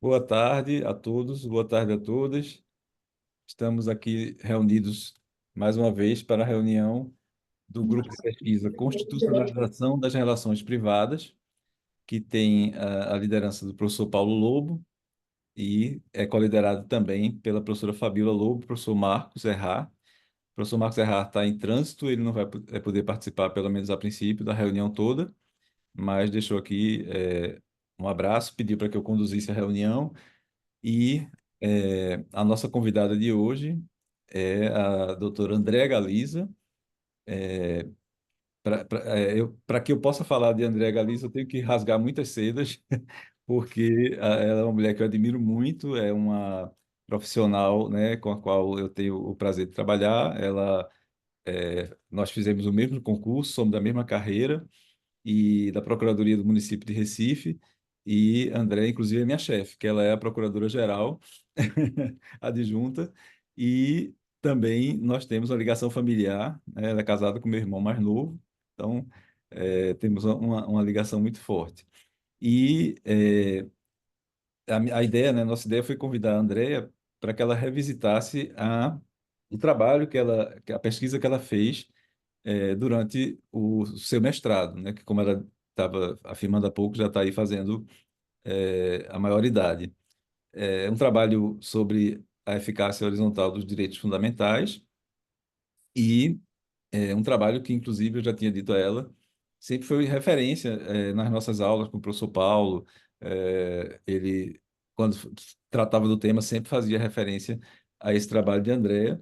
Boa tarde a todos, boa tarde a todas. Estamos aqui reunidos mais uma vez para a reunião do grupo de pesquisa Constitucionalização das Relações Privadas, que tem a liderança do professor Paulo Lobo e é coliderado também pela professora Fabíola Lobo, professor Marcos Errar. O professor Marcos Errar está em trânsito, ele não vai poder participar, pelo menos a princípio, da reunião toda, mas deixou aqui um abraço, pediu para que eu conduzisse a reunião. E a nossa convidada de hoje é a doutora Andréa Galiza. Para que eu possa falar de Andréa Galiza, eu tenho que rasgar muitas sedas, porque ela é uma mulher que eu admiro muito, é uma profissional, né, com a qual eu tenho o prazer de trabalhar. Nós fizemos o mesmo concurso, somos da mesma carreira, e da Procuradoria do município de Recife, e André, inclusive, é minha chefe, que ela é a procuradora-geral adjunta, e também nós temos uma ligação familiar, né? Ela é casada com meu irmão mais novo, então temos uma ligação muito forte. E a ideia, né, nossa ideia foi convidar a Andrea para que ela revisitasse o trabalho que a pesquisa que ela fez durante o seu mestrado, né? Que como ela estava afirmando há pouco, já está aí fazendo a maioridade. É um trabalho sobre a eficácia horizontal dos direitos fundamentais e um trabalho que, inclusive, eu já tinha dito a ela, sempre foi referência nas nossas aulas com o professor Paulo. Ele, quando tratava do tema, sempre fazia referência a esse trabalho de Andrea.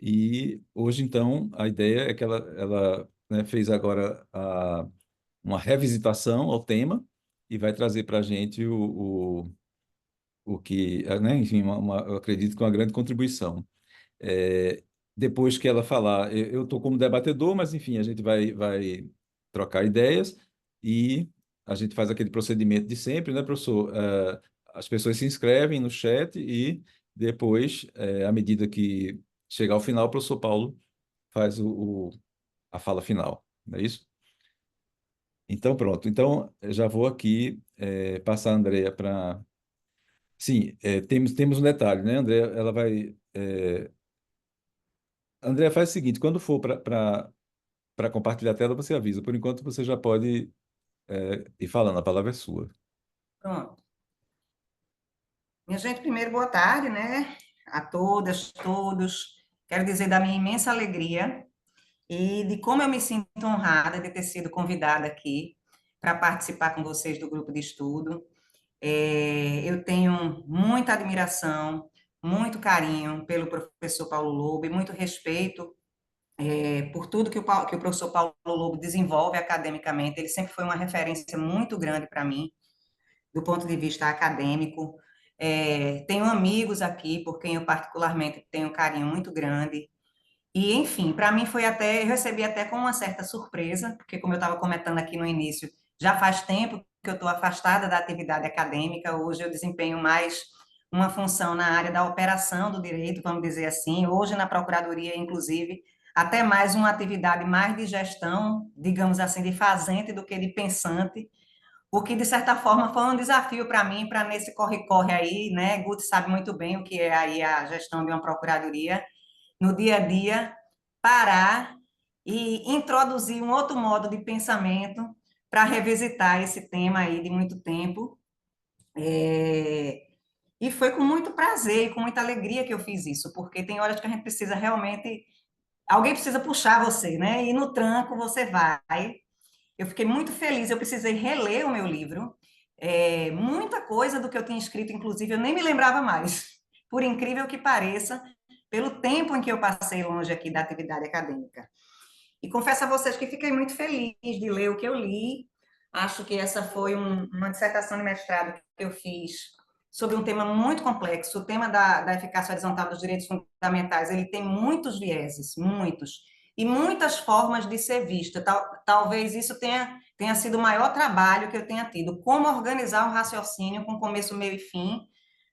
E hoje, então, a ideia é que ela né, fez agora uma revisitação ao tema e vai trazer para a gente o que, né, enfim, eu acredito que uma grande contribuição. É, Depois que ela falar, eu estou como debatedor, mas, enfim, a gente vai trocar ideias e a gente faz aquele procedimento de sempre, né, professor? As pessoas se inscrevem no chat e depois, à medida que chegar ao final, o professor Paulo faz a fala final, não é isso? Então, pronto. Então, eu já vou aqui passar a Andrea para... Sim, temos um detalhe, né, Andrea? Ela vai... Andrea, faz o seguinte, quando for para compartilhar a tela, você avisa. Por enquanto, você já pode ir falando, a palavra é sua. Pronto. Minha gente, primeiro, boa tarde, né? A todas, todos. Quero dizer da minha imensa alegria e de como eu me sinto honrada de ter sido convidada aqui para participar com vocês do grupo de estudo. Eu tenho muita admiração, muito carinho pelo professor Paulo Lobo e muito respeito por tudo que o professor Paulo Lobo desenvolve academicamente. Ele sempre foi uma referência muito grande para mim do ponto de vista acadêmico. Tenho amigos aqui por quem eu particularmente tenho um carinho muito grande. E, enfim, para mim foi até, eu recebi até com uma certa surpresa, porque como eu estava comentando aqui no início, já faz tempo que eu estou afastada da atividade acadêmica, hoje eu desempenho mais uma função na área da operação do direito, vamos dizer assim, hoje na Procuradoria, inclusive, até mais uma atividade mais de gestão, digamos assim, de fazente do que de pensante, o que, de certa forma, foi um desafio para mim, para nesse corre-corre aí, né? Guto sabe muito bem o que é aí a gestão de uma procuradoria, no dia a dia, parar e introduzir um outro modo de pensamento para revisitar esse tema aí de muito tempo. E foi com muito prazer e com muita alegria que eu fiz isso, porque tem horas que a gente precisa realmente, alguém precisa puxar você, né? E no tranco você vai. Eu fiquei muito feliz, eu precisei reler o meu livro. Muita coisa do que eu tinha escrito, inclusive, eu nem me lembrava mais, por incrível que pareça, pelo tempo em que eu passei longe aqui da atividade acadêmica. E confesso a vocês que fiquei muito feliz de ler o que eu li. Acho que essa foi uma dissertação de mestrado que eu fiz sobre um tema muito complexo. O tema da eficácia horizontal dos direitos fundamentais, ele tem muitos vieses, muitos, e muitas formas de ser vista. Talvez isso tenha sido o maior trabalho que eu tenha tido. Como organizar o raciocínio com começo, meio e fim,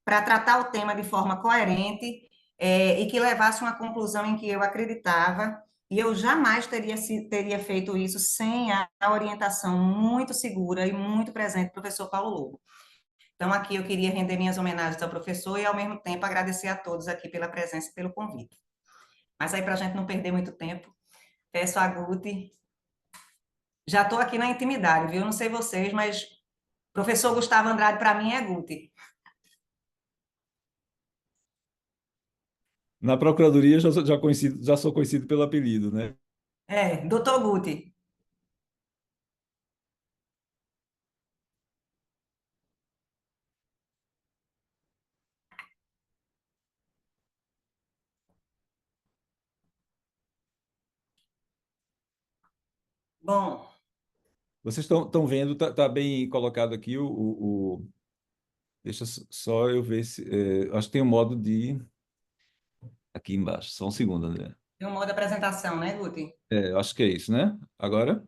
para tratar o tema de forma coerente, e que levasse uma conclusão em que eu acreditava, e eu jamais teria feito isso sem a orientação muito segura e muito presente do professor Paulo Lobo. Então, aqui eu queria render minhas homenagens ao professor e, ao mesmo tempo, agradecer a todos aqui pela presença e pelo convite. Mas aí, para a gente não perder muito tempo, peço a Guti. Já estou aqui na intimidade, viu? Não sei vocês, mas professor Gustavo Andrade, para mim, é Guti. Na procuradoria já sou conhecido pelo apelido, né? É, doutor Guti. Bom, Vocês estão vendo, tá bem colocado aqui deixa só eu ver se. Acho que tem um modo de. Aqui embaixo, só um segundo, André. tem um modo de apresentação, né, Guti? Eu acho que é isso, né? Agora?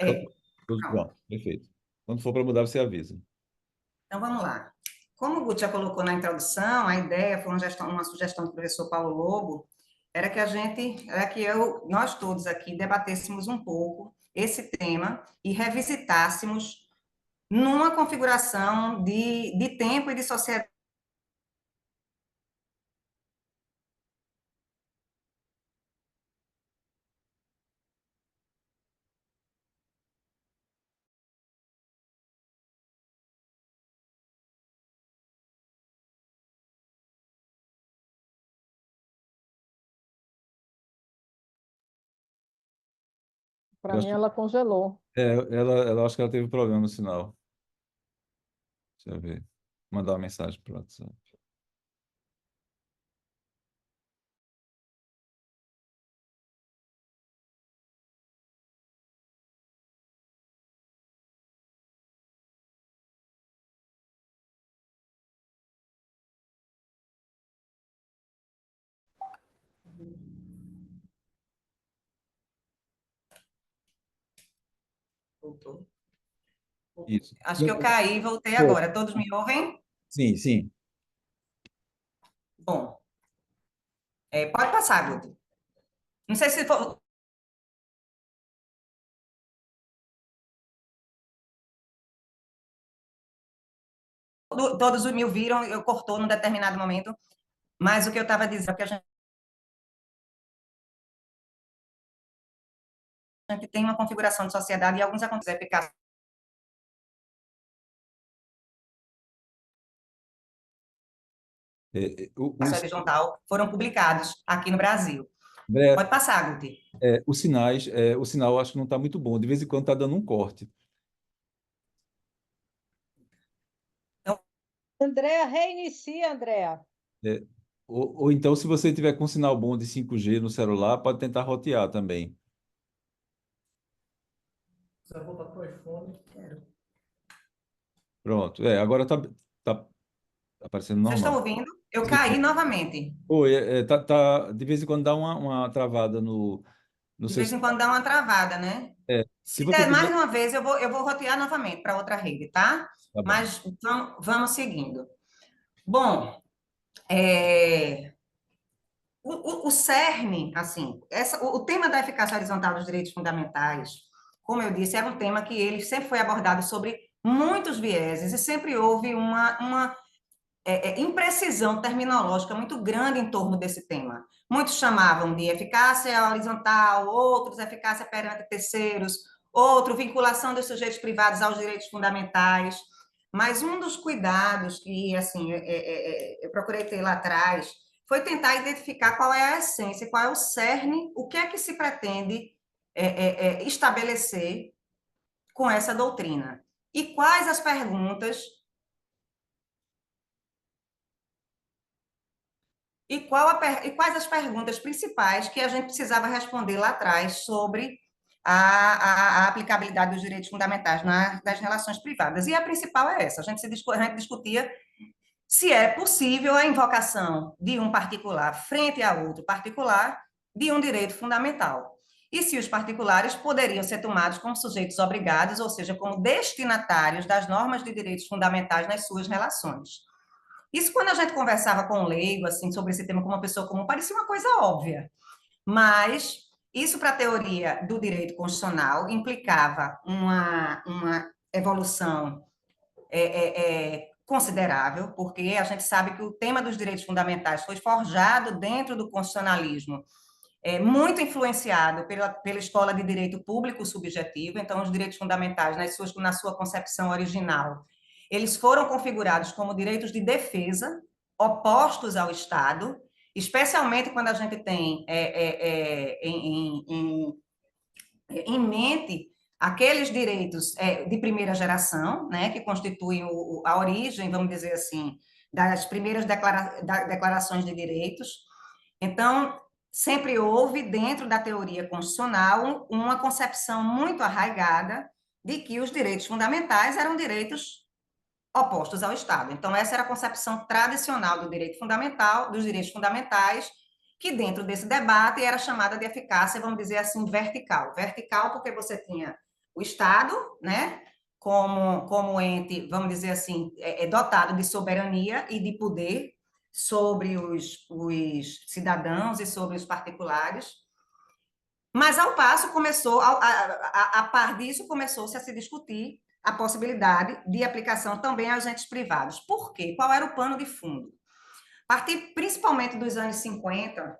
É, Tudo pronto. pronto, perfeito. Quando for para mudar, você avisa. Então, vamos lá. Como o Guti já colocou na introdução, a ideia foi uma sugestão do professor Paulo Lobo, era que nós todos aqui debatêssemos um pouco esse tema e revisitássemos numa configuração de tempo e de sociedade. Para Eu mim, acho, ela congelou. ela acho que ela teve um problema no sinal. Deixa eu ver. Mandar uma mensagem para o WhatsApp. Voltou. Isso. Acho que eu caí e voltei Foi. agora. Todos me ouvem? Sim, sim. Bom, pode passar, Guti. Não sei se todos me ouviram, eu cortou num determinado momento, mas o que eu estava dizendo é que a gente tem uma configuração de sociedade e alguns acontecimentos eficazes horizontal foram publicados aqui no Brasil. André, Pode passar, Guti. o sinal acho que não está muito bom. De vez em quando está dando um corte. Então, Andréa, reinicia, Andréa. É, ou então, se você tiver com sinal bom de 5G no celular, pode tentar rotear também. você vai voltar para o iPhone? Quero. Pronto. Agora tá aparecendo Vocês estão normal. ouvindo? Eu Sim. caí novamente. Oi, de vez em quando dá uma travada no De seu vez em quando sinal. dá uma travada, né? Se Se você der mais tiver. uma vez, eu vou rotear novamente para outra rede, tá? Tá bom. Mas vamos seguindo. Bom, é, o cerne, assim, o tema da eficácia horizontal dos direitos fundamentais, como eu disse, era um tema que ele sempre foi abordado sobre muitos vieses e sempre houve uma imprecisão terminológica muito grande em torno desse tema. Muitos chamavam de eficácia horizontal, outros eficácia perante terceiros, outro vinculação dos sujeitos privados aos direitos fundamentais. Mas um dos cuidados que assim eu procurei ter lá atrás foi tentar identificar qual é a essência, qual é o cerne, o que é que se pretende estabelecer com essa doutrina e quais as perguntas e quais as perguntas principais que a gente precisava responder lá atrás sobre a aplicabilidade dos direitos fundamentais nas relações privadas. E a principal é essa: a gente discutia se é possível a invocação de um particular frente a outro particular de um direito fundamental. E se os particulares poderiam ser tomados como sujeitos obrigados, ou seja, como destinatários das normas de direitos fundamentais nas suas relações. Isso, quando a gente conversava com o leigo, assim, sobre esse tema com uma pessoa comum, parecia uma coisa óbvia. Mas isso, para a teoria do direito constitucional, implicava uma evolução considerável, porque a gente sabe que o tema dos direitos fundamentais foi forjado dentro do constitucionalismo, muito influenciado pela Escola de Direito Público Subjetivo. Então, os direitos fundamentais, na sua concepção original, eles foram configurados como direitos de defesa, opostos ao Estado, especialmente quando a gente tem em mente aqueles direitos de primeira geração, né, que constituem a origem, vamos dizer assim, das primeiras declarações de direitos. Então, sempre houve, dentro da teoria constitucional, uma concepção muito arraigada de que os direitos fundamentais eram direitos opostos ao Estado. Então, essa era a concepção tradicional do direito fundamental, dos direitos fundamentais, que dentro desse debate era chamada de eficácia, vamos dizer assim, vertical. Vertical porque você tinha o Estado, né, como ente, vamos dizer assim, dotado de soberania e de poder sobre os cidadãos e sobre os particulares. Mas, ao passo, a par disso, começou-se a se discutir a possibilidade de aplicação também a agentes privados. Por quê? Qual era o pano de fundo? A partir, principalmente, dos anos 50,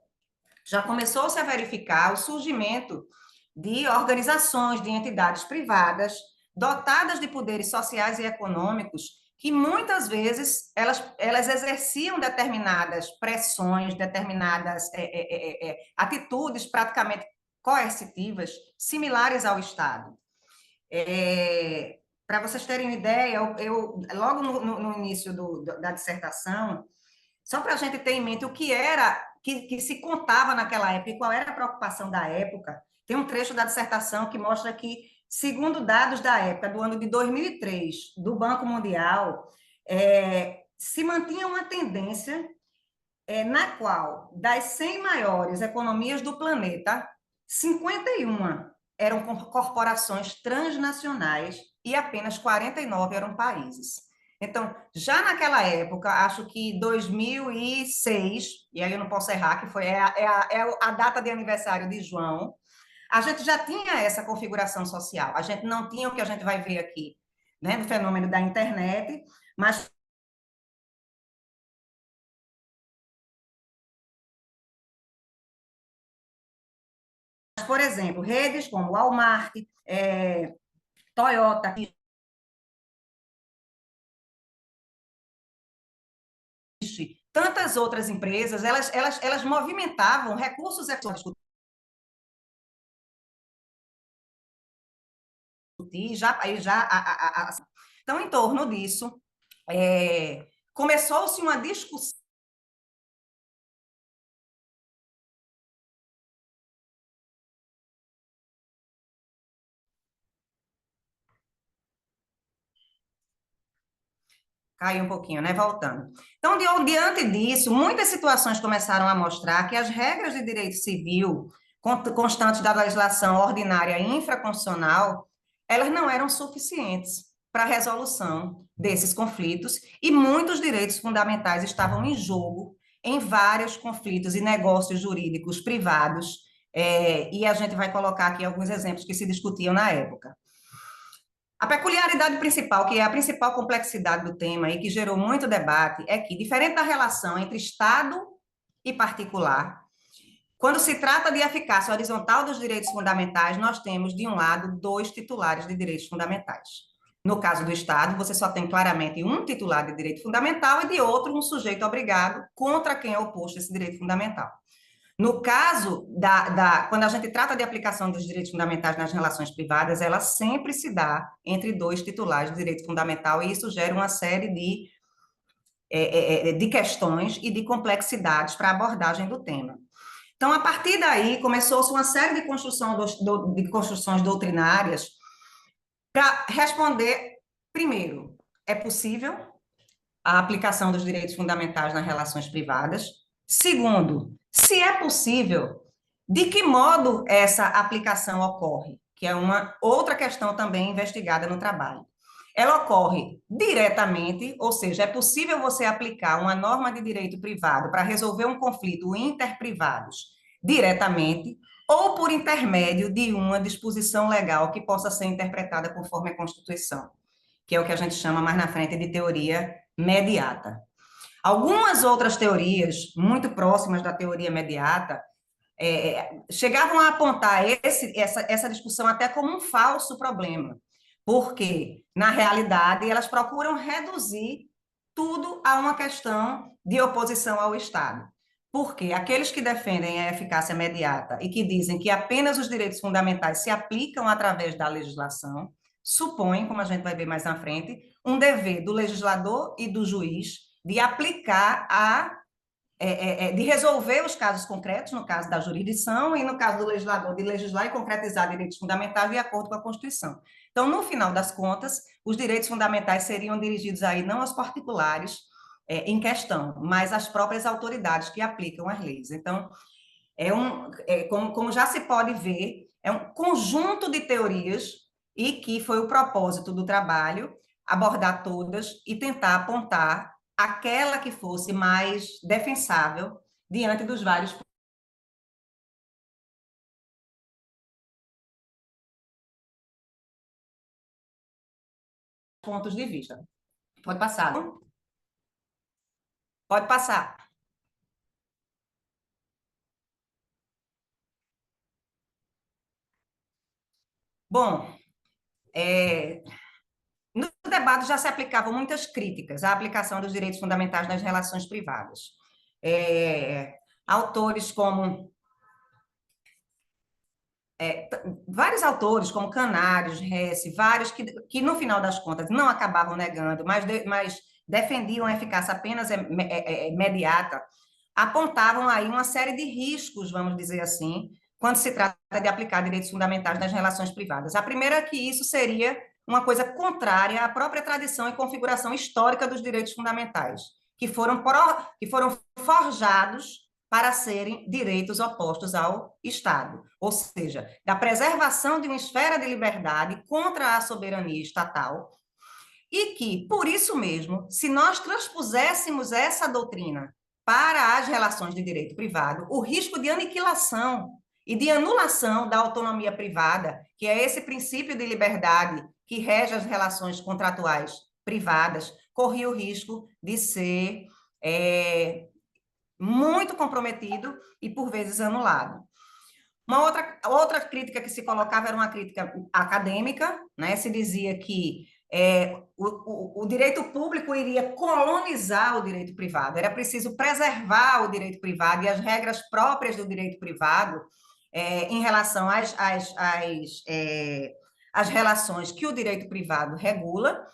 já começou-se a verificar o surgimento de organizações, de entidades privadas, dotadas de poderes sociais e econômicos, que muitas vezes elas exerciam determinadas pressões, determinadas atitudes praticamente coercitivas, similares ao Estado. Para vocês terem uma ideia, eu logo no início da dissertação, só para a gente ter em mente o que era, que se contava naquela época e qual era a preocupação da época, tem um trecho da dissertação que mostra que, segundo dados da época, do ano de 2003, do Banco Mundial, se mantinha uma tendência na qual, das 100 maiores economias do planeta, 51 eram corporações transnacionais e apenas 49 eram países. Então, já naquela época, acho que 2006, e aí eu não posso errar, que foi a data de aniversário de João, a gente já tinha essa configuração social. A gente não tinha o que a gente vai ver aqui, né, no fenômeno da internet, mas por exemplo, redes como Walmart, Toyota, tantas outras empresas, elas movimentavam recursos econômicos. Então, em torno disso, começou-se uma discussão caiu um pouquinho, né? Voltando. Então, diante disso, muitas situações começaram a mostrar que as regras de direito civil constantes da legislação ordinária e infraconstitucional, elas não eram suficientes para a resolução desses conflitos e muitos direitos fundamentais estavam em jogo em vários conflitos e negócios jurídicos privados, e a gente vai colocar aqui alguns exemplos que se discutiam na época. A peculiaridade principal, que é a principal complexidade do tema e que gerou muito debate, é que, diferente da relação entre Estado e particular, quando se trata de eficácia horizontal dos direitos fundamentais, nós temos, de um lado, dois titulares de direitos fundamentais. No caso do Estado, você só tem claramente um titular de direito fundamental e, de outro, um sujeito obrigado contra quem é oposto a esse direito fundamental. No caso, quando a gente trata de aplicação dos direitos fundamentais nas relações privadas, ela sempre se dá entre dois titulares de direito fundamental, e isso gera uma série de questões e de complexidades para a abordagem do tema. Então, a partir daí, começou-se uma série de construções doutrinárias para responder, primeiro, é possível a aplicação dos direitos fundamentais nas relações privadas? Segundo, se é possível, de que modo essa aplicação ocorre? Que é uma outra questão também investigada no trabalho. Ela ocorre diretamente, ou seja, é possível você aplicar uma norma de direito privado para resolver um conflito interprivados diretamente, ou por intermédio de uma disposição legal que possa ser interpretada conforme a Constituição. que é o que a gente chama mais na frente de teoria mediata. Algumas outras teorias, muito próximas da teoria mediata, chegavam a apontar essa discussão até como um falso problema, porque, na realidade, elas procuram reduzir tudo a uma questão de oposição ao Estado. Porque aqueles que defendem a eficácia imediata e que dizem que apenas os direitos fundamentais se aplicam através da legislação, supõem, como a gente vai ver mais na frente, um dever do legislador e do juiz de aplicar de resolver os casos concretos, no caso da jurisdição, e no caso do legislador, de legislar e concretizar direitos fundamentais de acordo com a Constituição. Então, no final das contas, os direitos fundamentais seriam dirigidos aí não aos particulares em questão, mas às próprias autoridades que aplicam as leis. Então, como já se pode ver, é um conjunto de teorias e que foi o propósito do trabalho abordar todas e tentar apontar aquela que fosse mais defensável diante dos vários pontos de vista. Pode passar. Pode passar. Bom, no debate já se aplicavam muitas críticas à aplicação dos direitos fundamentais nas relações privadas. Autores como vários autores, como Canários, Hesse, vários que no final das contas não acabavam negando, mas defendiam a eficácia apenas imediata, apontavam aí uma série de riscos, vamos dizer assim, quando se trata de aplicar direitos fundamentais nas relações privadas. A primeira é que isso seria uma coisa contrária à própria tradição e configuração histórica dos direitos fundamentais, que foram forjados para serem direitos opostos ao Estado, ou seja, da preservação de uma esfera de liberdade contra a soberania estatal, e que, por isso mesmo, se nós transpuséssemos essa doutrina para as relações de direito privado, o risco de aniquilação e de anulação da autonomia privada, que é esse princípio de liberdade que rege as relações contratuais privadas, corria o risco de ser muito comprometido e, por vezes, anulado. Uma outra crítica que se colocava era uma crítica acadêmica, né? Se dizia que o direito público iria colonizar o direito privado, era preciso preservar o direito privado e as regras próprias do direito privado em relação às relações que o direito privado regula,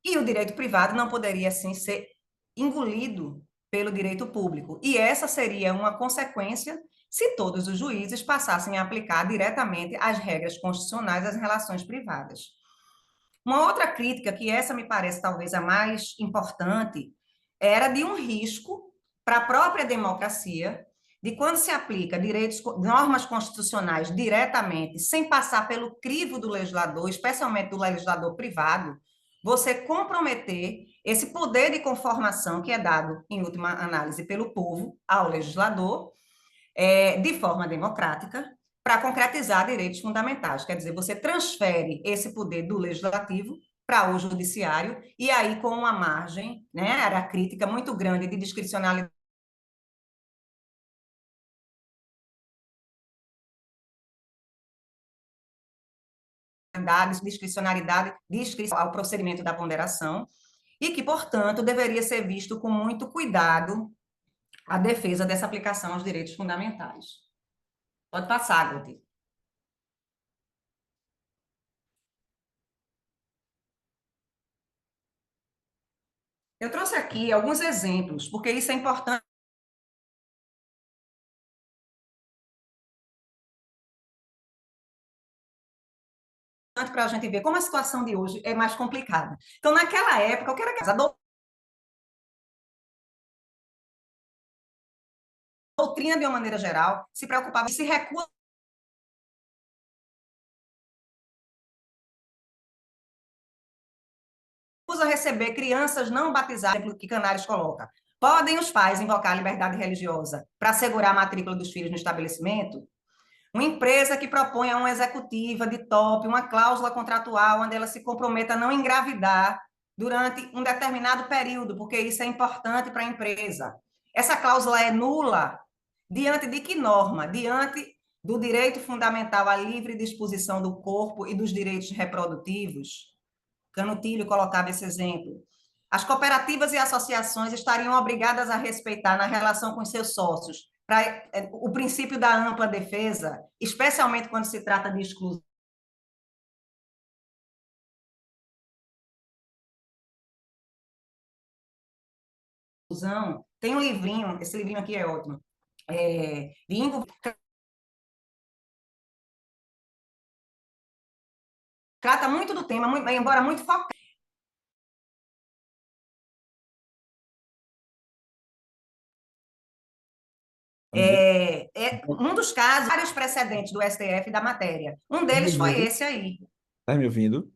e o direito privado não poderia, assim, ser engolido pelo direito público. E essa seria uma consequência se todos os juízes passassem a aplicar diretamente as regras constitucionais às relações privadas. Uma outra crítica, que essa me parece talvez a mais importante, era de um risco para a própria democracia, de quando se aplica normas constitucionais diretamente, sem passar pelo crivo do legislador, especialmente do legislador privado, você comprometer esse poder de conformação que é dado, em última análise, pelo povo ao legislador, de forma democrática, para concretizar direitos fundamentais. Quer dizer, você transfere esse poder do legislativo para o judiciário, e aí com uma margem, né, era crítica muito grande de discricionalidade, discricionalidade ao procedimento da ponderação, e que, portanto, deveria ser visto com muito cuidado a defesa dessa aplicação aos direitos fundamentais. Pode passar, Guti. Eu trouxe aqui alguns exemplos, porque isso é importante para a gente ver como a situação de hoje é mais complicada. Então, naquela época, o que era que a doutrina, de uma maneira geral, se preocupava e se recusa a receber crianças não batizadas, que Canários coloca. Podem os pais invocar a liberdade religiosa para assegurar a matrícula dos filhos no estabelecimento? Uma empresa que propõe a uma executiva de top uma cláusula contratual onde ela se comprometa a não engravidar durante um determinado período, porque isso é importante para a empresa. Essa cláusula é nula diante de que norma? Diante do direito fundamental à livre disposição do corpo e dos direitos reprodutivos. Canutilho colocava esse exemplo. As cooperativas e associações estariam obrigadas a respeitar, na relação com seus sócios, o princípio da ampla defesa, especialmente quando se trata de exclusão. Tem um livrinho, esse livrinho aqui é ótimo, de Ingo, trata muito do tema, embora muito focado. André, Um dos casos, vários precedentes do STF da matéria. Um tá me deles foi ouvindo? esse aí. Tá me ouvindo?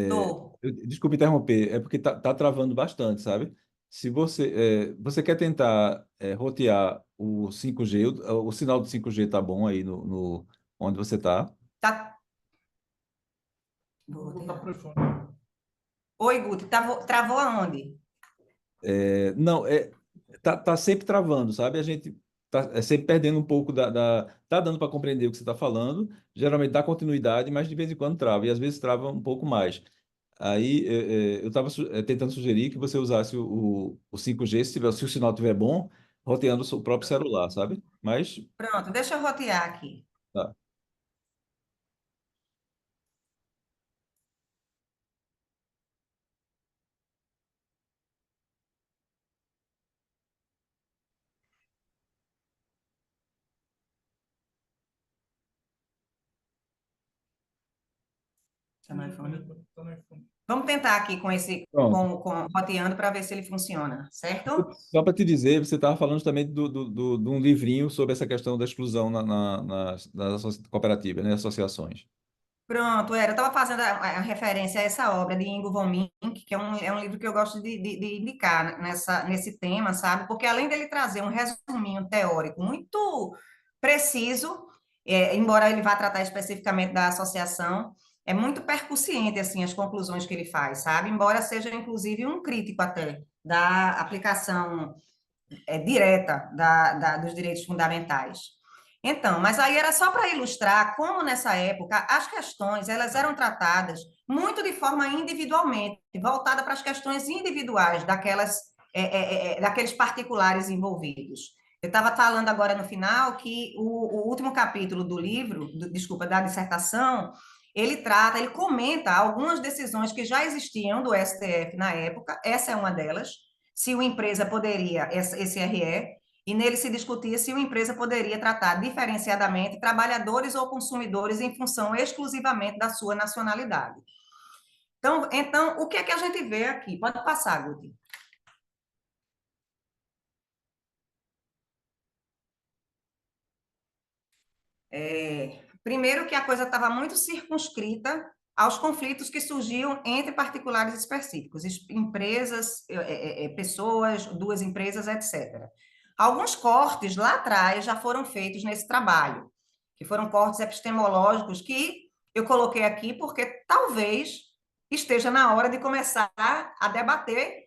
Tô. Desculpe interromper, é porque tá travando bastante, sabe? Se você quer tentar rotear o 5G, o sinal do 5G tá bom aí onde você tá. Tá. Oi, Guto, travou aonde? Não, tá sempre travando, sabe? A gente tá sempre perdendo um pouco tá dando para compreender o que você está falando, geralmente dá continuidade, mas de vez em quando trava, e às vezes trava um pouco mais. Aí eu estava tentando sugerir que você usasse o 5G, se o sinal estiver bom, roteando o seu próprio celular, sabe? Mas Pronto, deixa eu rotear aqui. tá. Tá no iPhone? Vamos tentar aqui com esse, Pronto. com roteando para ver se ele funciona, certo? Só para te dizer, você estava falando também de um livrinho sobre essa questão da exclusão nas cooperativas, né? Associações. Pronto, eu estava fazendo a referência a essa obra de Ingo von Mink, que é um livro que eu gosto de indicar nesse tema, sabe? Porque além dele trazer um resuminho teórico muito preciso, embora ele vá tratar especificamente da associação, é muito percussiente, assim, as conclusões que ele faz, sabe? Embora seja, inclusive, um crítico até da aplicação direta dos direitos fundamentais. Então, mas aí era só para ilustrar como nessa época as questões elas eram tratadas muito de forma individualmente, voltada para as questões individuais daqueles particulares envolvidos. Eu estava falando agora no final que o último capítulo do livro, desculpa, da dissertação, ele comenta algumas decisões que já existiam do STF na época, essa é uma delas, se uma empresa poderia, esse RE, e nele se discutia se uma empresa poderia tratar diferenciadamente trabalhadores ou consumidores em função exclusivamente da sua nacionalidade. Então o que é que a gente vê aqui? Pode passar, Guti. Primeiro que a coisa estava muito circunscrita aos conflitos que surgiam entre particulares específicos, empresas, pessoas, duas empresas, etc. Alguns cortes lá atrás já foram feitos nesse trabalho, que foram cortes epistemológicos que eu coloquei aqui porque talvez esteja na hora de começar a debater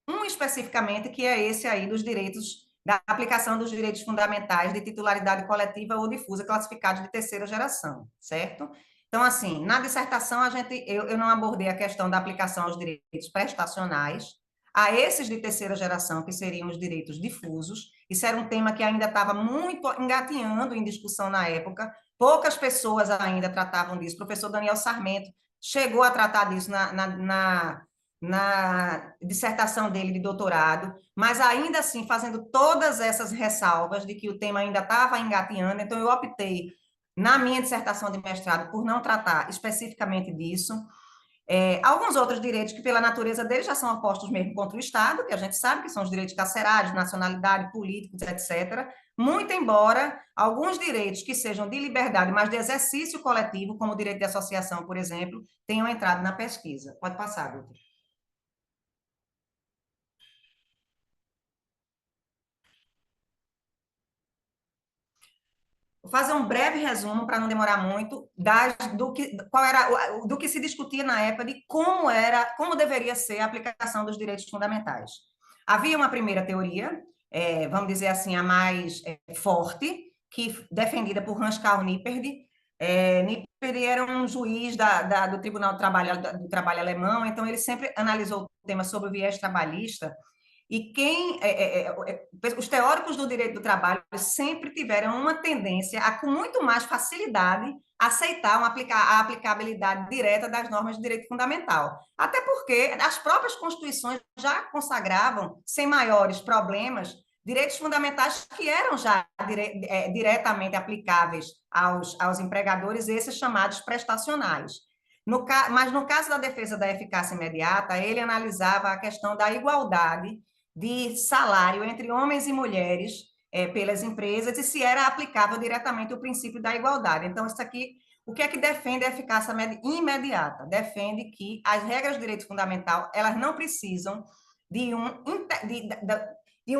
um especificamente, que é esse aí dos direitos, da aplicação dos direitos fundamentais de titularidade coletiva ou difusa classificados de terceira geração, certo? Então, assim, na dissertação, eu não abordei a questão da aplicação aos direitos prestacionais, a esses de terceira geração, que seriam os direitos difusos. Isso era um tema que ainda estava muito engatinhando em discussão na época, poucas pessoas ainda tratavam disso. O professor Daniel Sarmento chegou a tratar disso na dissertação dele de doutorado, mas ainda assim fazendo todas essas ressalvas de que o tema ainda estava engatinhando, então eu optei na minha dissertação de mestrado por não tratar especificamente disso. Alguns outros direitos que, pela natureza deles, já são opostos mesmo contra o Estado, que a gente sabe que são os direitos carcerários, nacionalidade, políticos, etc. Muito embora alguns direitos que sejam de liberdade, mas de exercício coletivo, como o direito de associação, por exemplo, tenham entrado na pesquisa. Pode passar, Guto. Vou fazer um breve resumo, para não demorar muito, do que se discutia na época de como deveria ser a aplicação dos direitos fundamentais. Havia uma primeira teoria, vamos dizer assim, a mais forte, que defendida por Hans Karl Liebknecht. Liebknecht era um juiz do Tribunal do Trabalho alemão, então ele sempre analisou o tema sobre o viés trabalhista. E os teóricos do direito do trabalho sempre tiveram uma tendência a, com muito mais facilidade, aceitar a aplicabilidade direta das normas de direito fundamental. Até porque as próprias constituições já consagravam, sem maiores problemas, direitos fundamentais que eram já diretamente aplicáveis aos empregadores, esses chamados prestacionais. Mas no caso da defesa da eficácia imediata, ele analisava a questão da igualdade de salário entre homens e mulheres pelas empresas e se era aplicável diretamente o princípio da igualdade. Então, isso aqui, o que é que defende a eficácia imediata? Defende que as regras de direito fundamental, elas não precisam de um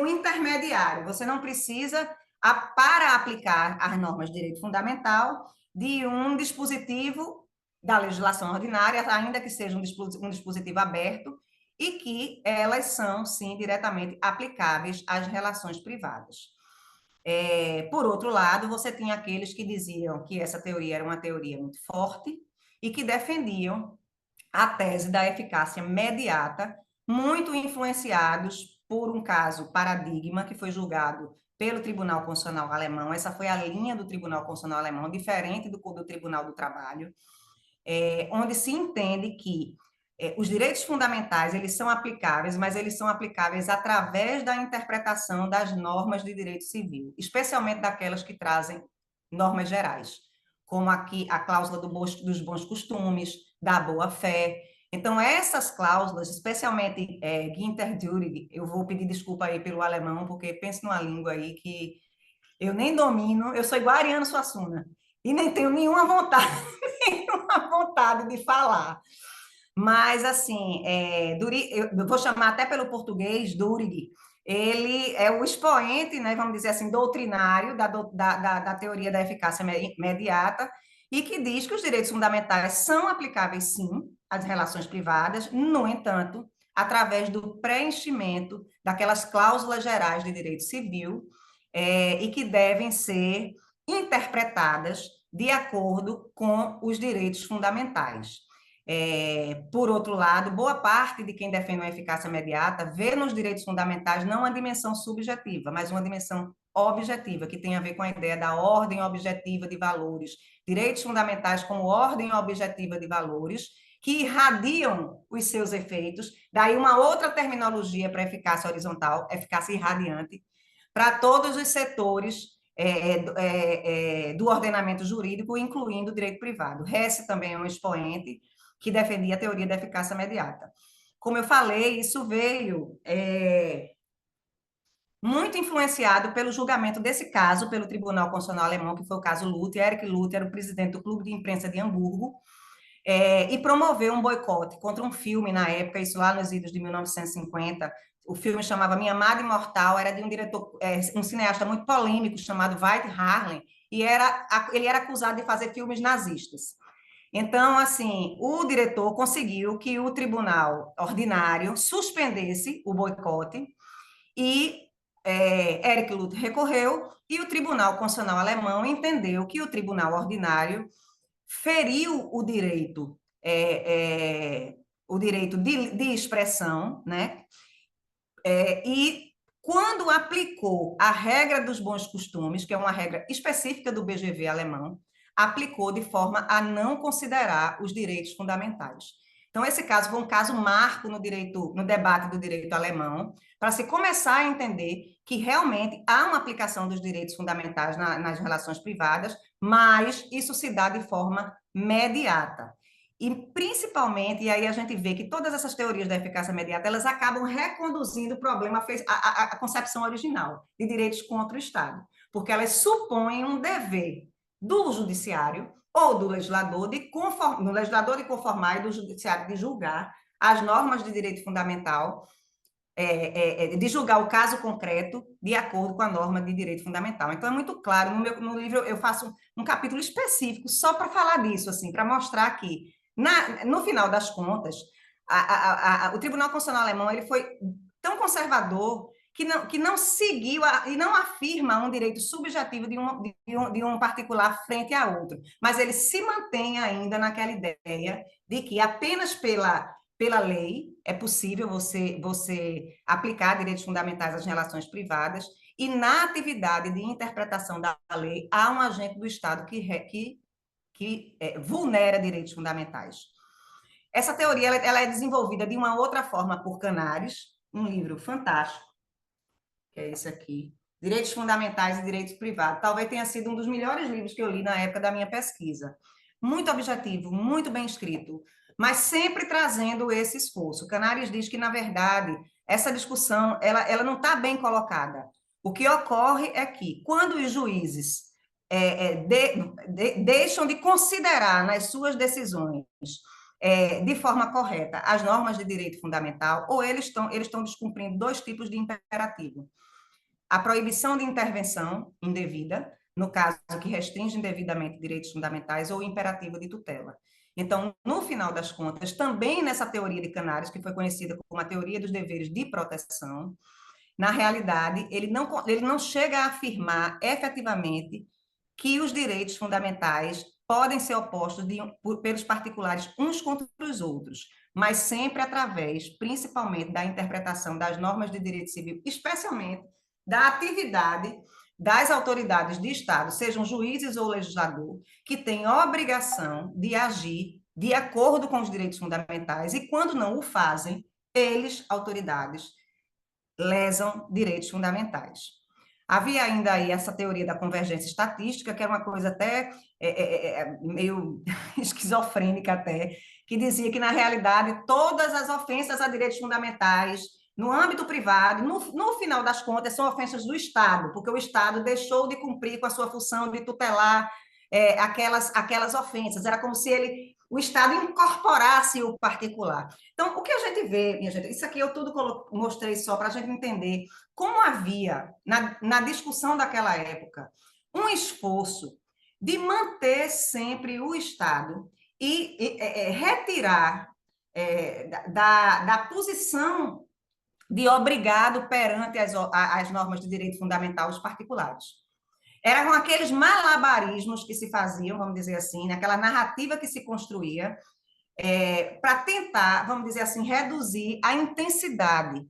intermediário. Você não precisa, para aplicar as normas de direito fundamental, de um dispositivo da legislação ordinária, ainda que seja um dispositivo aberto, e que elas são, sim, diretamente aplicáveis às relações privadas. Por outro lado, você tinha aqueles que diziam que essa teoria era uma teoria muito forte e que defendiam a tese da eficácia imediata, muito influenciados por um caso paradigma que foi julgado pelo Tribunal Constitucional Alemão. Essa foi a linha do Tribunal Constitucional Alemão, diferente do Tribunal do Trabalho, onde se entende que os direitos fundamentais, eles são aplicáveis, mas eles são aplicáveis através da interpretação das normas de direito civil, especialmente daquelas que trazem normas gerais, como aqui a cláusula dos bons costumes, da boa-fé. Então, essas cláusulas, especialmente Ginterdurig, eu vou pedir desculpa aí pelo alemão, porque penso numa língua aí que eu nem domino, eu sou igual a Ariano Suassuna, e nem tenho nenhuma vontade de falar. Mas, assim, eu vou chamar até pelo português, Durig, ele é o expoente, né, vamos dizer assim, doutrinário da teoria da eficácia imediata, e que diz que os direitos fundamentais são aplicáveis, sim, às relações privadas, no entanto, através do preenchimento daquelas cláusulas gerais de direito civil, e que devem ser interpretadas de acordo com os direitos fundamentais. Por outro lado, boa parte de quem defende uma eficácia imediata vê nos direitos fundamentais não uma dimensão subjetiva, mas uma dimensão objetiva, que tem a ver com a ideia da ordem objetiva de valores. Direitos fundamentais como ordem objetiva de valores, que irradiam os seus efeitos, daí uma outra terminologia para eficácia horizontal, eficácia irradiante, para todos os setores do ordenamento jurídico, incluindo o direito privado. Hesse também é um expoente que defendia a teoria da eficácia imediata. Como eu falei, isso veio muito influenciado pelo julgamento desse caso pelo Tribunal Constitucional Alemão, que foi o caso Luther. Erich Luther era o presidente do Clube de Imprensa de Hamburgo, e promoveu um boicote contra um filme na época, isso lá nos idos de 1950. O filme chamava Minha Amada Imortal, era de um diretor, um cineasta muito polêmico chamado Veit Harlen, e ele era acusado de fazer filmes nazistas. Então, assim, o diretor conseguiu que o tribunal ordinário suspendesse o boicote e Erich Luther recorreu e o Tribunal Constitucional Alemão entendeu que o tribunal ordinário feriu o direito de expressão, né? E quando aplicou a regra dos bons costumes, que é uma regra específica do BGV alemão, aplicou de forma a não considerar os direitos fundamentais. Então, esse caso foi um caso marco no debate do direito alemão, para se começar a entender que realmente há uma aplicação dos direitos fundamentais nas relações privadas, mas isso se dá de forma imediata. E, principalmente, e aí a gente vê que todas essas teorias da eficácia imediata, elas acabam reconduzindo o problema, a concepção original de direitos contra o Estado, porque elas supõem um dever do judiciário ou do legislador de conformar e do judiciário de julgar as normas de direito fundamental de julgar o caso concreto de acordo com a norma de direito fundamental. Então, é muito claro, no livro eu faço um capítulo específico só para falar disso, assim, para mostrar que, no final das contas, o Tribunal Constitucional Alemão ele foi tão conservador que não seguiu e não afirma um direito subjetivo de um particular frente a outro, mas ele se mantém ainda naquela ideia de que apenas pela lei é possível você aplicar direitos fundamentais às relações privadas e na atividade de interpretação da lei há um agente do Estado que vulnera direitos fundamentais. Essa teoria ela é desenvolvida de uma outra forma por Canaris, um livro fantástico, que é esse aqui, Direitos Fundamentais e Direitos Privados. Talvez tenha sido um dos melhores livros que eu li na época da minha pesquisa. Muito objetivo, muito bem escrito, mas sempre trazendo esse esforço. Canaris diz que, na verdade, essa discussão ela não está bem colocada. O que ocorre é que, quando os juízes deixam de considerar nas suas decisões de forma correta as normas de direito fundamental, ou eles estão descumprindo dois tipos de imperativo. A proibição de intervenção indevida, no caso que restringe indevidamente direitos fundamentais, ou o imperativo de tutela. Então, no final das contas, também nessa teoria de Canaris, que foi conhecida como a teoria dos deveres de proteção, na realidade, ele não chega a afirmar efetivamente que os direitos fundamentais podem ser opostos pelos particulares uns contra os outros, mas sempre através, principalmente, da interpretação das normas de direito civil, especialmente da atividade das autoridades de Estado, sejam juízes ou legislador, que têm obrigação de agir de acordo com os direitos fundamentais e, quando não o fazem, eles, autoridades, lesam direitos fundamentais. Havia ainda aí essa teoria da convergência estatística, que era uma coisa até meio esquizofrênica até, que dizia que, na realidade, todas as ofensas a direitos fundamentais no âmbito privado, no final das contas, são ofensas do Estado, porque o Estado deixou de cumprir com a sua função de tutelar aquelas ofensas. Era como se o Estado incorporasse o particular. Então, o que a gente vê, minha gente, isso aqui eu tudo mostrei só para a gente entender como havia, na discussão daquela época, um esforço de manter sempre o Estado e retirar da posição de obrigado perante as normas de direito fundamental os particulares. Eram aqueles malabarismos que se faziam, vamos dizer assim, aquela narrativa que se construía para tentar, vamos dizer assim, reduzir a intensidade.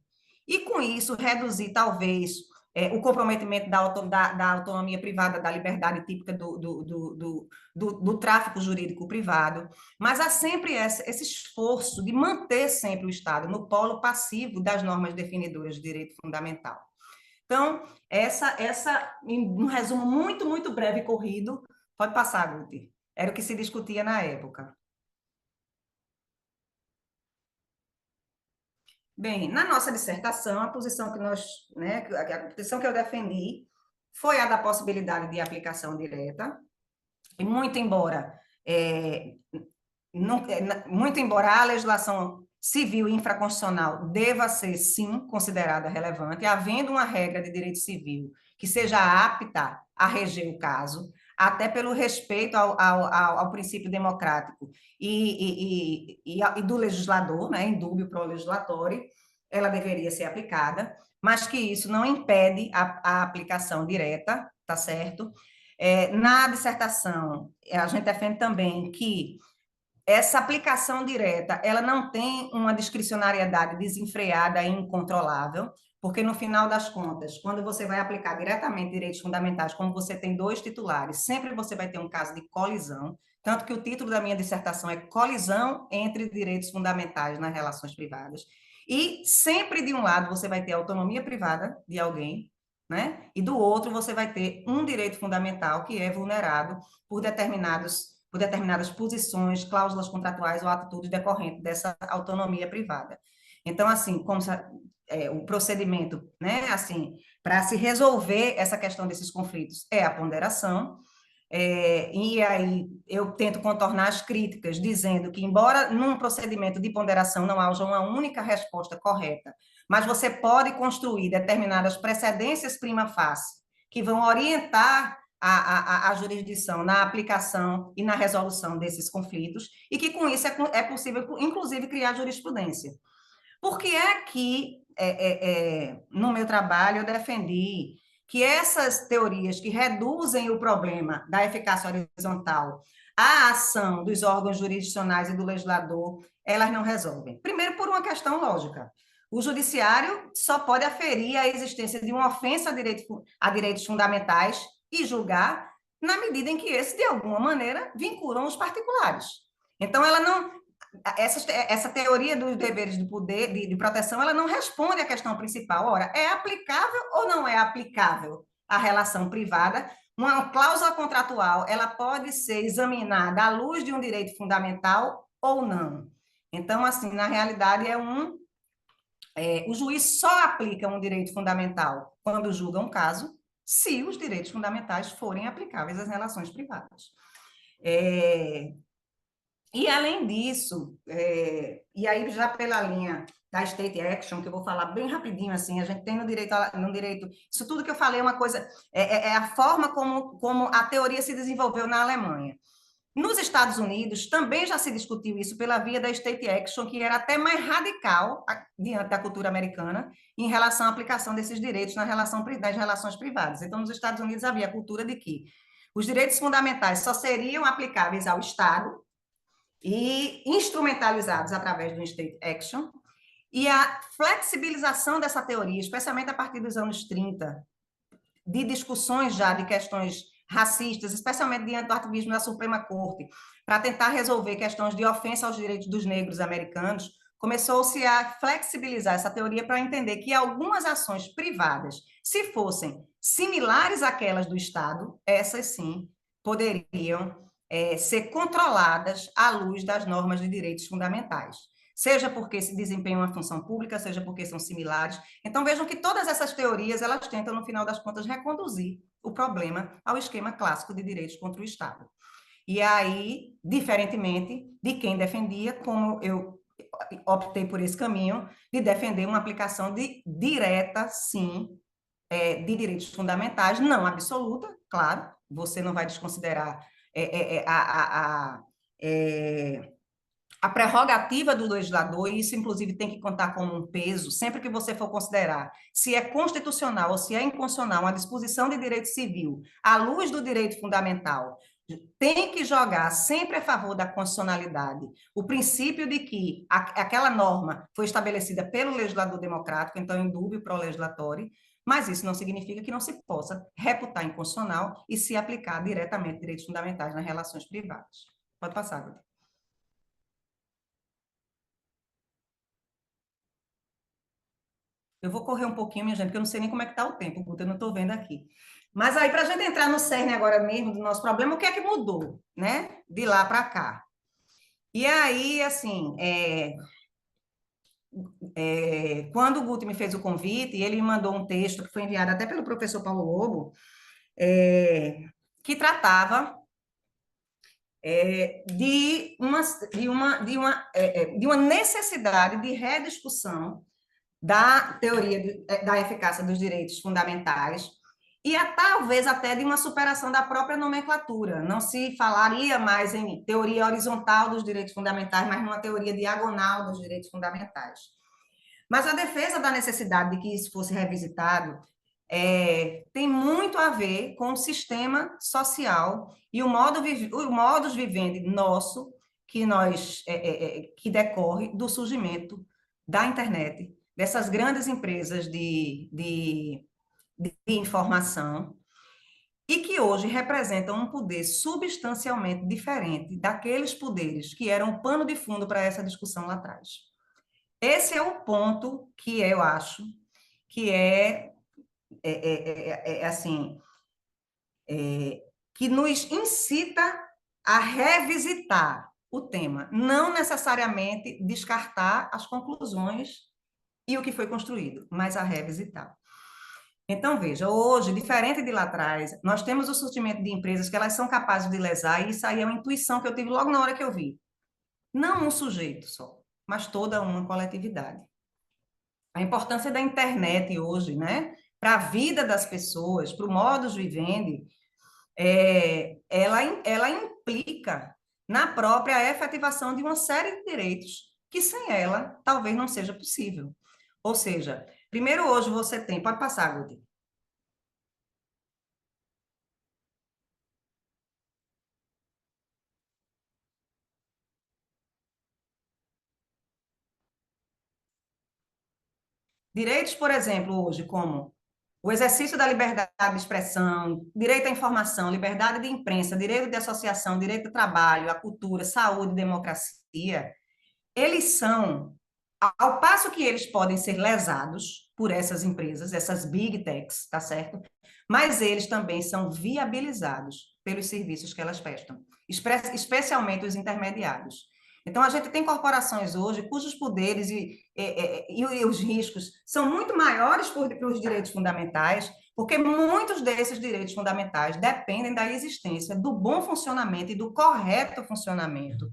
E, com isso, reduzir, talvez, o comprometimento da autonomia privada, da liberdade típica do tráfico jurídico privado. Mas há sempre esse esforço de manter sempre o Estado no polo passivo das normas definidoras de direito fundamental. Então, em um resumo muito, muito breve e corrido, pode passar, Guti. Era o que se discutia na época. Bem, na nossa dissertação, a posição a posição que eu defendi foi a da possibilidade de aplicação direta, e muito embora a legislação civil e infraconstitucional deva ser, sim, considerada relevante, havendo uma regra de direito civil que seja apta a reger o caso, até pelo respeito ao princípio democrático e do legislador, né, indúbio pro legislatório, ela deveria ser aplicada, mas que isso não impede a aplicação direta, tá certo? Na dissertação, a gente defende também que essa aplicação direta, ela não tem uma discricionariedade desenfreada e incontrolável, porque, no final das contas, quando você vai aplicar diretamente direitos fundamentais, como você tem dois titulares, sempre você vai ter um caso de colisão, tanto que o título da minha dissertação é Colisão entre Direitos Fundamentais nas Relações Privadas, e sempre de um lado você vai ter a autonomia privada de alguém, né? E do outro você vai ter um direito fundamental que é vulnerado por determinadas posições, cláusulas contratuais ou atitudes decorrentes dessa autonomia privada. Então, assim, o procedimento, né, assim, para se resolver essa questão desses conflitos é a ponderação, E aí eu tento contornar as críticas, dizendo que, embora num procedimento de ponderação não haja uma única resposta correta, mas você pode construir determinadas precedências prima facie, que vão orientar a jurisdição na aplicação e na resolução desses conflitos, e que com isso é possível, inclusive, criar jurisprudência. Por que é que, no meu trabalho, eu defendi que essas teorias que reduzem o problema da eficácia horizontal à ação dos órgãos jurisdicionais e do legislador, elas não resolvem? Primeiro, por uma questão lógica. O judiciário só pode aferir a existência de uma ofensa a direitos fundamentais e julgar na medida em que esses, de alguma maneira, vinculam os particulares. Então, ela não, essa teoria dos deveres de poder, de proteção, ela não responde à questão principal. Ora, é aplicável ou não é aplicável à relação privada? Uma cláusula contratual, ela pode ser examinada à luz de um direito fundamental ou não. Então, assim, na realidade, o juiz só aplica um direito fundamental quando julga um caso, se os direitos fundamentais forem aplicáveis às relações privadas. E, além disso, e aí já pela linha da state action, que eu vou falar bem rapidinho, assim, a gente tem no direito, isso tudo que eu falei é uma coisa, é a forma como a teoria se desenvolveu na Alemanha. Nos Estados Unidos, também já se discutiu isso pela via da state action, que era até mais radical diante da cultura americana, em relação à aplicação desses direitos das relações privadas. Então, nos Estados Unidos havia a cultura de que os direitos fundamentais só seriam aplicáveis ao Estado, e instrumentalizados através do state action, e a flexibilização dessa teoria, especialmente a partir dos anos 30, de discussões já de questões racistas, especialmente diante do ativismo da Suprema Corte, para tentar resolver questões de ofensa aos direitos dos negros americanos, começou-se a flexibilizar essa teoria para entender que algumas ações privadas, se fossem similares àquelas do Estado, essas sim poderiam ser controladas à luz das normas de direitos fundamentais. Seja porque se desempenham uma função pública, seja porque são similares. Então, vejam que todas essas teorias, elas tentam, no final das contas, reconduzir o problema ao esquema clássico de direitos contra o Estado. E aí, diferentemente de quem defendia, como eu optei por esse caminho, de defender uma aplicação direta, sim, de direitos fundamentais, não absoluta, claro, você não vai desconsiderar a prerrogativa do legislador, e isso, inclusive, tem que contar como um peso, sempre que você for considerar se é constitucional ou se é inconstitucional uma disposição de direito civil à luz do direito fundamental, tem que jogar sempre a favor da constitucionalidade o princípio de que aquela norma foi estabelecida pelo legislador democrático, então, indúbio pro legislatório, mas isso não significa que não se possa reputar inconstitucional e se aplicar diretamente direitos fundamentais nas relações privadas. Pode passar, Guto. Eu vou correr um pouquinho, minha gente, porque eu não sei nem como é que está o tempo, Guto, eu não estou vendo aqui. Mas aí, para a gente entrar no cerne agora mesmo do nosso problema, o que é que mudou, né? De lá para cá. E aí, assim, quando o Guto me fez o convite, ele me mandou um texto que foi enviado até pelo professor Paulo Lobo, que tratava de uma necessidade de rediscussão da teoria da eficácia dos direitos fundamentais e talvez até de uma superação da própria nomenclatura. Não se falaria mais em teoria horizontal dos direitos fundamentais, mas numa teoria diagonal dos direitos fundamentais. Mas a defesa da necessidade de que isso fosse revisitado tem muito a ver com o sistema social e o modus vivendi nosso que decorre do surgimento da internet, dessas grandes empresas de informação, e que hoje representam um poder substancialmente diferente daqueles poderes que eram o pano de fundo para essa discussão lá atrás. Esse é o ponto que eu acho que que nos incita a revisitar o tema, não necessariamente descartar as conclusões e o que foi construído, mas a revisitar. Então, veja, hoje, diferente de lá atrás, nós temos o surgimento de empresas que elas são capazes de lesar, e isso aí é uma intuição que eu tive logo na hora que eu vi. Não um sujeito só, mas toda uma coletividade. A importância da internet hoje, né, para a vida das pessoas, para o modus vivendi, ela implica na própria efetivação de uma série de direitos que sem ela talvez não seja possível. Ou seja, primeiro hoje você tem, pode passar, Guti. Direitos, por exemplo, hoje, como o exercício da liberdade de expressão, direito à informação, liberdade de imprensa, direito de associação, direito ao trabalho, à cultura, saúde, democracia, eles são, ao passo que eles podem ser lesados por essas empresas, essas big techs, tá certo? Mas eles também são viabilizados pelos serviços que elas prestam, especialmente os intermediários. Então, a gente tem corporações hoje cujos poderes e os riscos são muito maiores para os direitos fundamentais, porque muitos desses direitos fundamentais dependem da existência do bom funcionamento e do correto funcionamento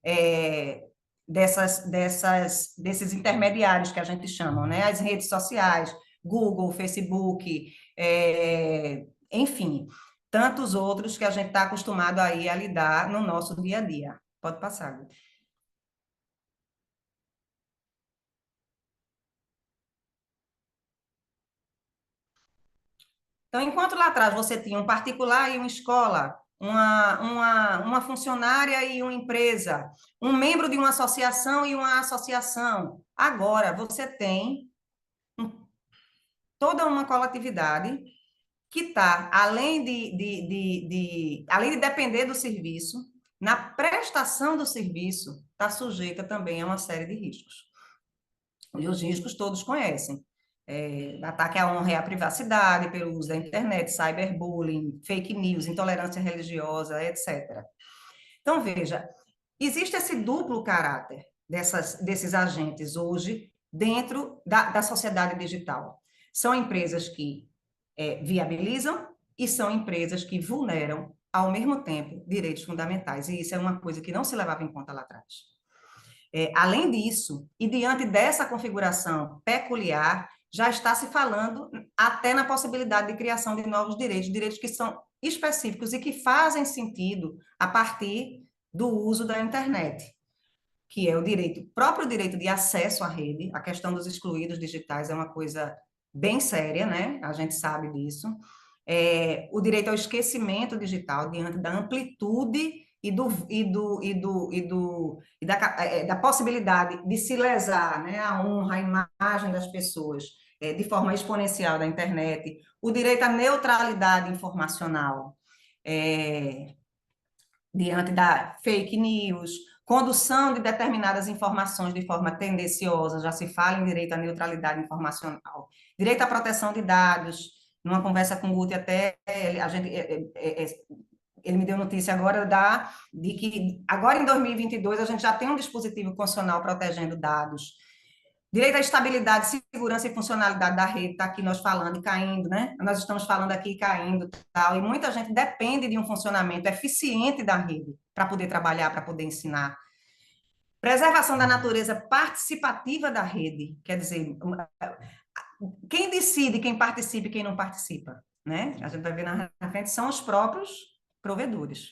é, desses intermediários que a gente chama, né? As redes sociais, Google, Facebook, enfim, tantos outros que a gente está acostumado aí a lidar no nosso dia a dia. Pode passar, Guti. Então, enquanto lá atrás você tinha um particular e uma escola, uma funcionária e uma empresa, um membro de uma associação e uma associação, agora você tem toda uma coletividade que está, além de depender do serviço, na prestação do serviço, está sujeita também a uma série de riscos. E os riscos todos conhecem. Ataque à honra e à privacidade pelo uso da internet, cyberbullying, fake news, intolerância religiosa, etc. Então, veja, existe esse duplo caráter desses agentes hoje dentro da sociedade digital. São empresas que viabilizam e são empresas que vulneram, ao mesmo tempo, direitos fundamentais. E isso é uma coisa que não se levava em conta lá atrás. Além disso, e diante dessa configuração peculiar, já está se falando até na possibilidade de criação de novos direitos, direitos que são específicos e que fazem sentido a partir do uso da internet, que é o próprio direito de acesso à rede. A questão dos excluídos digitais é uma coisa bem séria, né? A gente sabe disso. O direito ao esquecimento digital diante da amplitude da possibilidade de se lesar, né, a honra, a imagem das pessoas de forma exponencial da internet, o direito à neutralidade informacional diante da fake news, condução de determinadas informações de forma tendenciosa, já se fala em direito à neutralidade informacional, direito à proteção de dados. Numa conversa com o Guti até, ele me deu notícia agora de que agora em 2022 a gente já tem um dispositivo constitucional protegendo dados. Direito à estabilidade, segurança e funcionalidade da rede, está aqui nós falando e caindo, né? Nós estamos falando aqui e caindo, tal, e muita gente depende de um funcionamento eficiente da rede para poder trabalhar, para poder ensinar. Preservação da natureza participativa da rede, quer dizer, quem decide quem participa e quem não participa, né? A gente vai ver na frente, são os próprios provedores.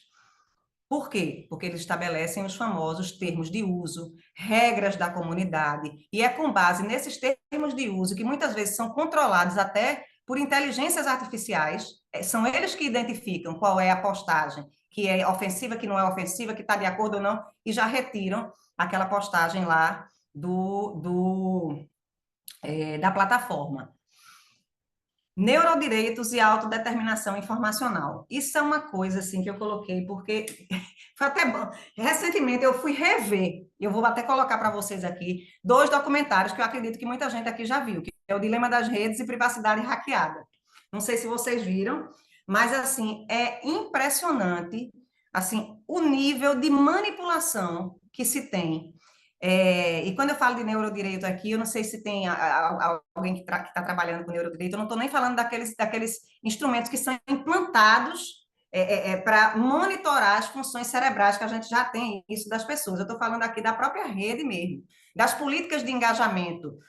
Por quê? Porque eles estabelecem os famosos termos de uso, regras da comunidade, e é com base nesses termos de uso, que muitas vezes são controlados até por inteligências artificiais, são eles que identificam qual é a postagem, que é ofensiva, que não é ofensiva, que está de acordo ou não, e já retiram aquela postagem lá da plataforma. Neurodireitos e autodeterminação informacional. Isso é uma coisa assim que eu coloquei porque foi até bom. Recentemente eu fui rever, eu vou até colocar para vocês aqui, 2 documentários que eu acredito que muita gente aqui já viu, que é o Dilema das Redes e Privacidade Hackeada. Não sei se vocês viram, mas assim, é impressionante assim, o nível de manipulação que se tem E quando eu falo de neurodireito aqui, eu não sei se tem alguém que está trabalhando com neurodireito, eu não estou nem falando daqueles instrumentos que são implantados para monitorar as funções cerebrais, que a gente já tem isso das pessoas. Eu estou falando aqui da própria rede mesmo, das políticas de engajamento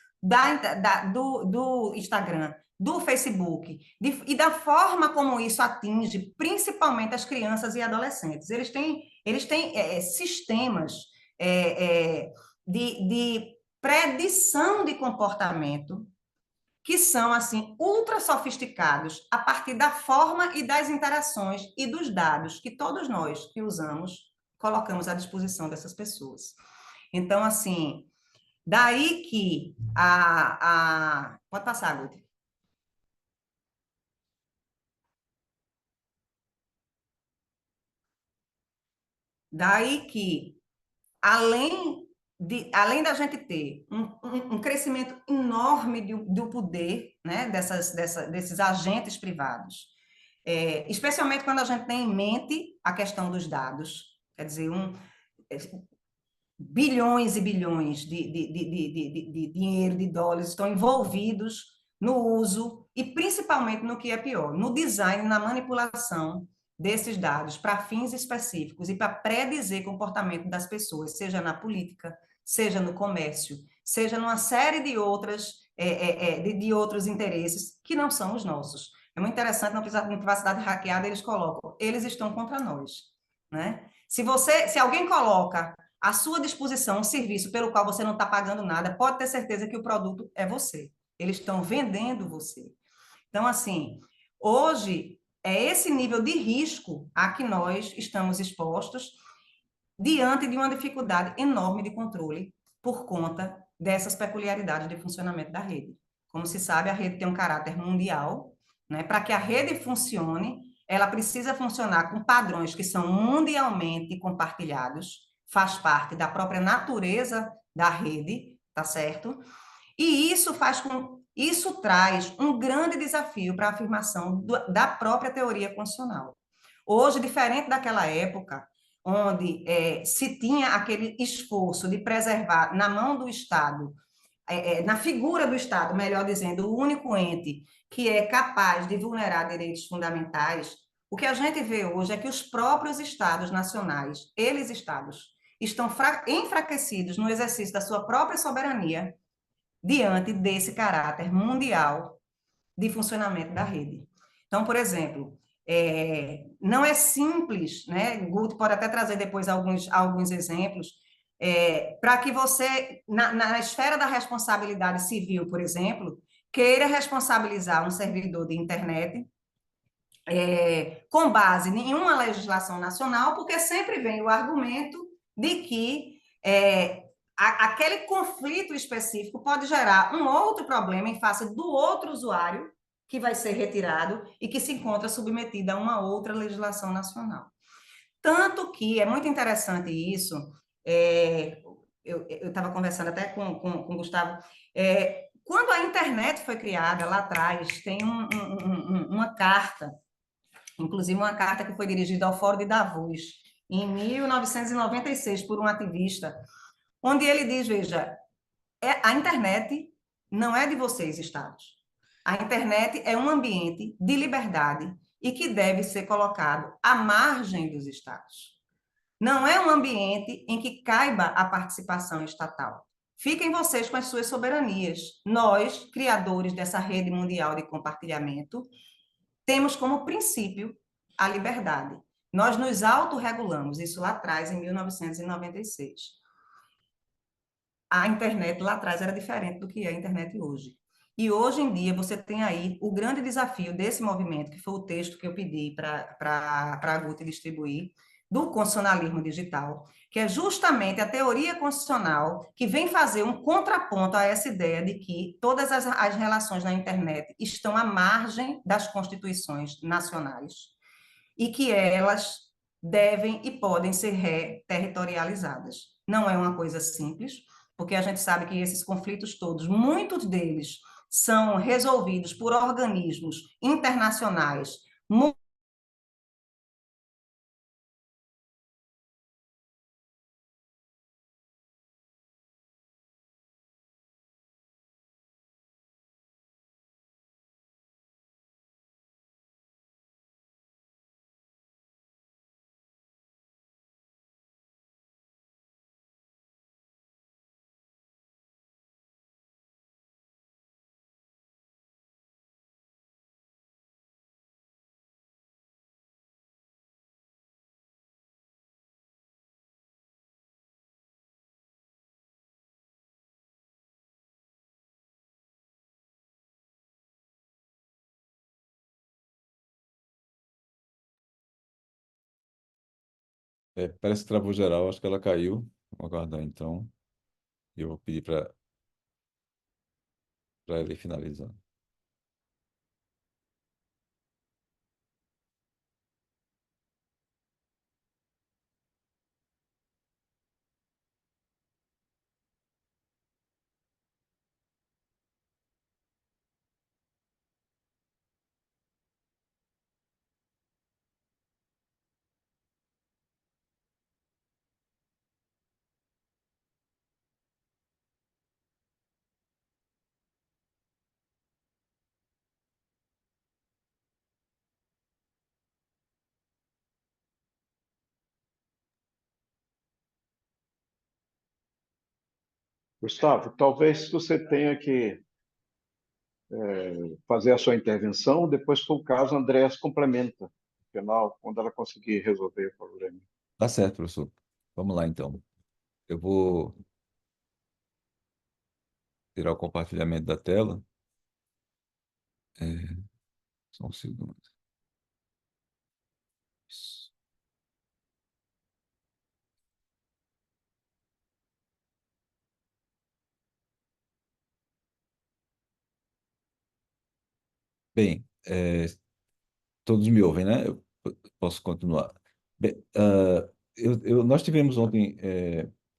do Instagram, do Facebook, e da forma como isso atinge principalmente as crianças e adolescentes. Eles têm sistemas de predição de comportamento que são, assim, ultra sofisticados a partir da forma e das interações e dos dados que todos nós que usamos colocamos à disposição dessas pessoas. Então, assim, daí que Pode passar, Guti. Daí que, além da gente ter um crescimento enorme do poder, né, desses agentes privados, especialmente quando a gente tem em mente a questão dos dados, quer dizer, bilhões e bilhões de dinheiro, de dólares estão envolvidos no uso e principalmente no que é pior, no design, na manipulação desses dados para fins específicos e para predizer comportamento das pessoas, seja na política, seja no comércio, seja numa série de outros interesses que não são os nossos. É muito interessante, na privacidade hackeada, eles colocam, eles estão contra nós, né? Se alguém coloca à sua disposição um serviço pelo qual você não está pagando nada, pode ter certeza que o produto é você. Eles estão vendendo você. Então, assim, hoje é esse nível de risco a que nós estamos expostos diante de uma dificuldade enorme de controle por conta dessas peculiaridades de funcionamento da rede. Como se sabe, a rede tem um caráter mundial, né? Para que a rede funcione, ela precisa funcionar com padrões que são mundialmente compartilhados, faz parte da própria natureza da rede, tá certo? E isso traz um grande desafio para a afirmação da própria teoria constitucional. Hoje, diferente daquela época, onde se tinha aquele esforço de preservar na mão do Estado, na figura do Estado, melhor dizendo, o único ente que é capaz de vulnerar direitos fundamentais, o que a gente vê hoje é que os próprios Estados nacionais, Estados, estão enfraquecidos no exercício da sua própria soberania diante desse caráter mundial de funcionamento da rede. Então, por exemplo, não é simples, né? Guto pode até trazer depois alguns exemplos, para que você, na esfera da responsabilidade civil, por exemplo, queira responsabilizar um servidor de internet com base em uma legislação nacional, porque sempre vem o argumento de que aquele conflito específico pode gerar um outro problema em face do outro usuário que vai ser retirado e que se encontra submetido a uma outra legislação nacional. Tanto que é muito interessante isso, eu estava conversando até com o Gustavo, quando a internet foi criada lá atrás, tem uma carta, inclusive uma carta que foi dirigida ao Fórum de Davos, em 1996, por um ativista, onde ele diz, veja, a internet não é de vocês, Estados. A internet é um ambiente de liberdade e que deve ser colocado à margem dos Estados. Não é um ambiente em que caiba a participação estatal. Fiquem vocês com as suas soberanias. Nós, criadores dessa rede mundial de compartilhamento, temos como princípio a liberdade. Nós nos autorregulamos, isso lá atrás, em 1996. A internet lá atrás era diferente do que é a internet hoje. E hoje em dia você tem aí o grande desafio desse movimento, que foi o texto que eu pedi para a Guti distribuir, do constitucionalismo digital, que é justamente a teoria constitucional que vem fazer um contraponto a essa ideia de que todas as relações na internet estão à margem das constituições nacionais e que elas devem e podem ser reterritorializadas. Não é uma coisa simples, porque a gente sabe que esses conflitos todos, muitos deles, são resolvidos por organismos internacionais Parece que travou geral, acho que ela caiu. Vou aguardar então. E eu vou pedir para ele finalizar. Gustavo, talvez você tenha que fazer a sua intervenção, depois, se for o caso, a Andréas complementa, no final, quando ela conseguir resolver o problema. Tá certo, professor. Vamos lá então. Eu vou tirar o compartilhamento da tela. É, só um segundo. Isso. Bem, todos me ouvem, né? Eu posso continuar. Bem, nós tivemos ontem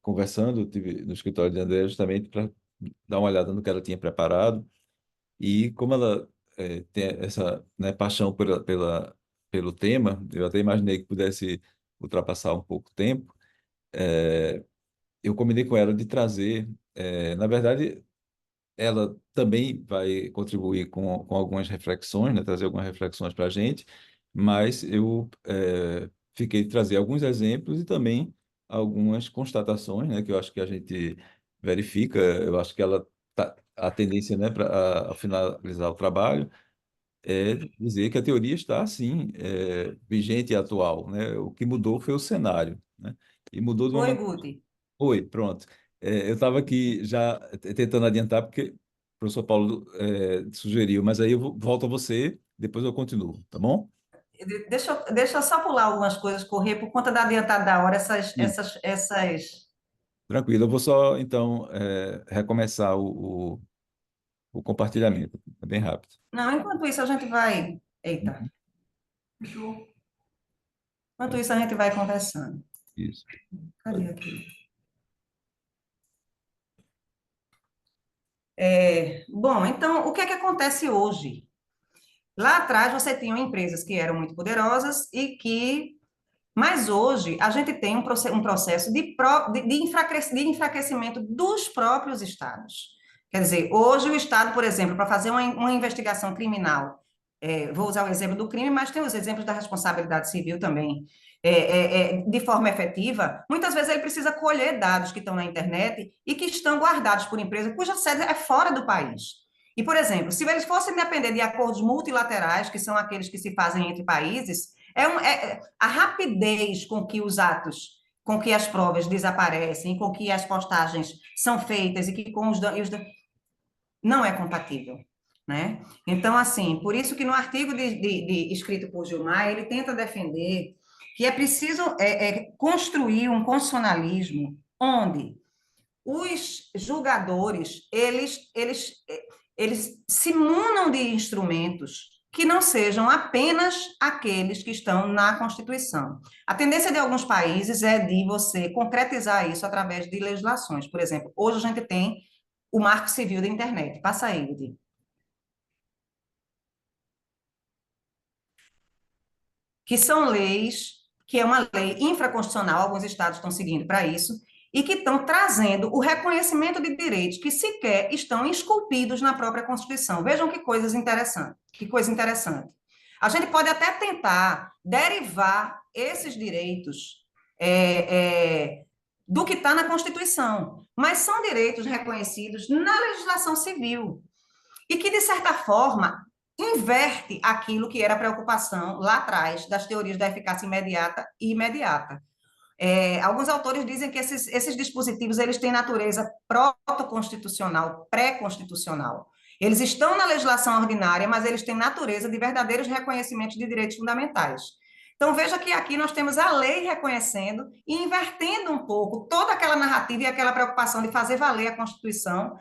conversando, eu tive no escritório de André justamente para dar uma olhada no que ela tinha preparado e como ela tem essa, né, paixão pelo tema, eu até imaginei que pudesse ultrapassar um pouco o tempo. Eu combinei com ela de trazer, na verdade, ela também vai contribuir com algumas reflexões, né, trazer algumas reflexões para a gente, mas eu fiquei de trazer alguns exemplos e também algumas constatações, né, que eu acho que a gente verifica. Eu acho que a tendência, né, para ao finalizar o trabalho é dizer que a teoria está assim, vigente e atual, né? O que mudou foi o cenário, né? E mudou de uma Oi, maneira. Guti. Oi, pronto. Eu estava aqui já tentando adiantar, porque o professor Paulo sugeriu, mas aí volto a você, depois eu continuo, tá bom? Deixa eu só pular algumas coisas, correr por conta da adiantada da hora, Sim. essas. Tranquilo, eu vou só, então, recomeçar o compartilhamento. É bem rápido. Não, enquanto isso a gente vai. Eita. Uhum. Enquanto isso a gente vai conversando. Isso. Cadê Pode- aqui? Bom, então, o que é que acontece hoje? Lá atrás você tinha empresas que eram muito poderosas e que. Mas hoje a gente tem um processo de enfraquecimento dos próprios estados. Quer dizer, hoje o Estado, por exemplo, para fazer uma investigação criminal, vou usar o exemplo do crime, mas tem os exemplos da responsabilidade civil também, de forma efetiva, muitas vezes ele precisa colher dados que estão na internet e que estão guardados por empresa cuja sede é fora do país. E, por exemplo, se eles fossem depender de acordos multilaterais, que são aqueles que se fazem entre países, a rapidez com que os atos, com que as provas desaparecem, com que as postagens são feitas e que com não é compatível, né? Então, assim, por isso que no artigo escrito por Gilmar, ele tenta defender que é preciso construir um constitucionalismo onde os julgadores, eles se munam de instrumentos que não sejam apenas aqueles que estão na Constituição. A tendência de alguns países é de você concretizar isso através de legislações. Por exemplo, hoje a gente tem o Marco Civil da Internet. Passa aí, Lidi. Que são leis, que é uma lei infraconstitucional, alguns estados estão seguindo para isso, e que estão trazendo o reconhecimento de direitos que sequer estão esculpidos na própria Constituição. Vejam que coisas interessantes, que coisa interessante. A gente pode até tentar derivar esses direitos do que está na Constituição, mas são direitos reconhecidos na legislação civil e que, de certa forma, inverte aquilo que era a preocupação lá atrás das teorias da eficácia imediata e imediata. Alguns autores dizem que esses dispositivos eles têm natureza protoconstitucional, pré-constitucional. Eles estão na legislação ordinária, mas eles têm natureza de verdadeiros reconhecimentos de direitos fundamentais. Então, veja que aqui nós temos a lei reconhecendo e invertendo um pouco toda aquela narrativa e aquela preocupação de fazer valer a Constituição,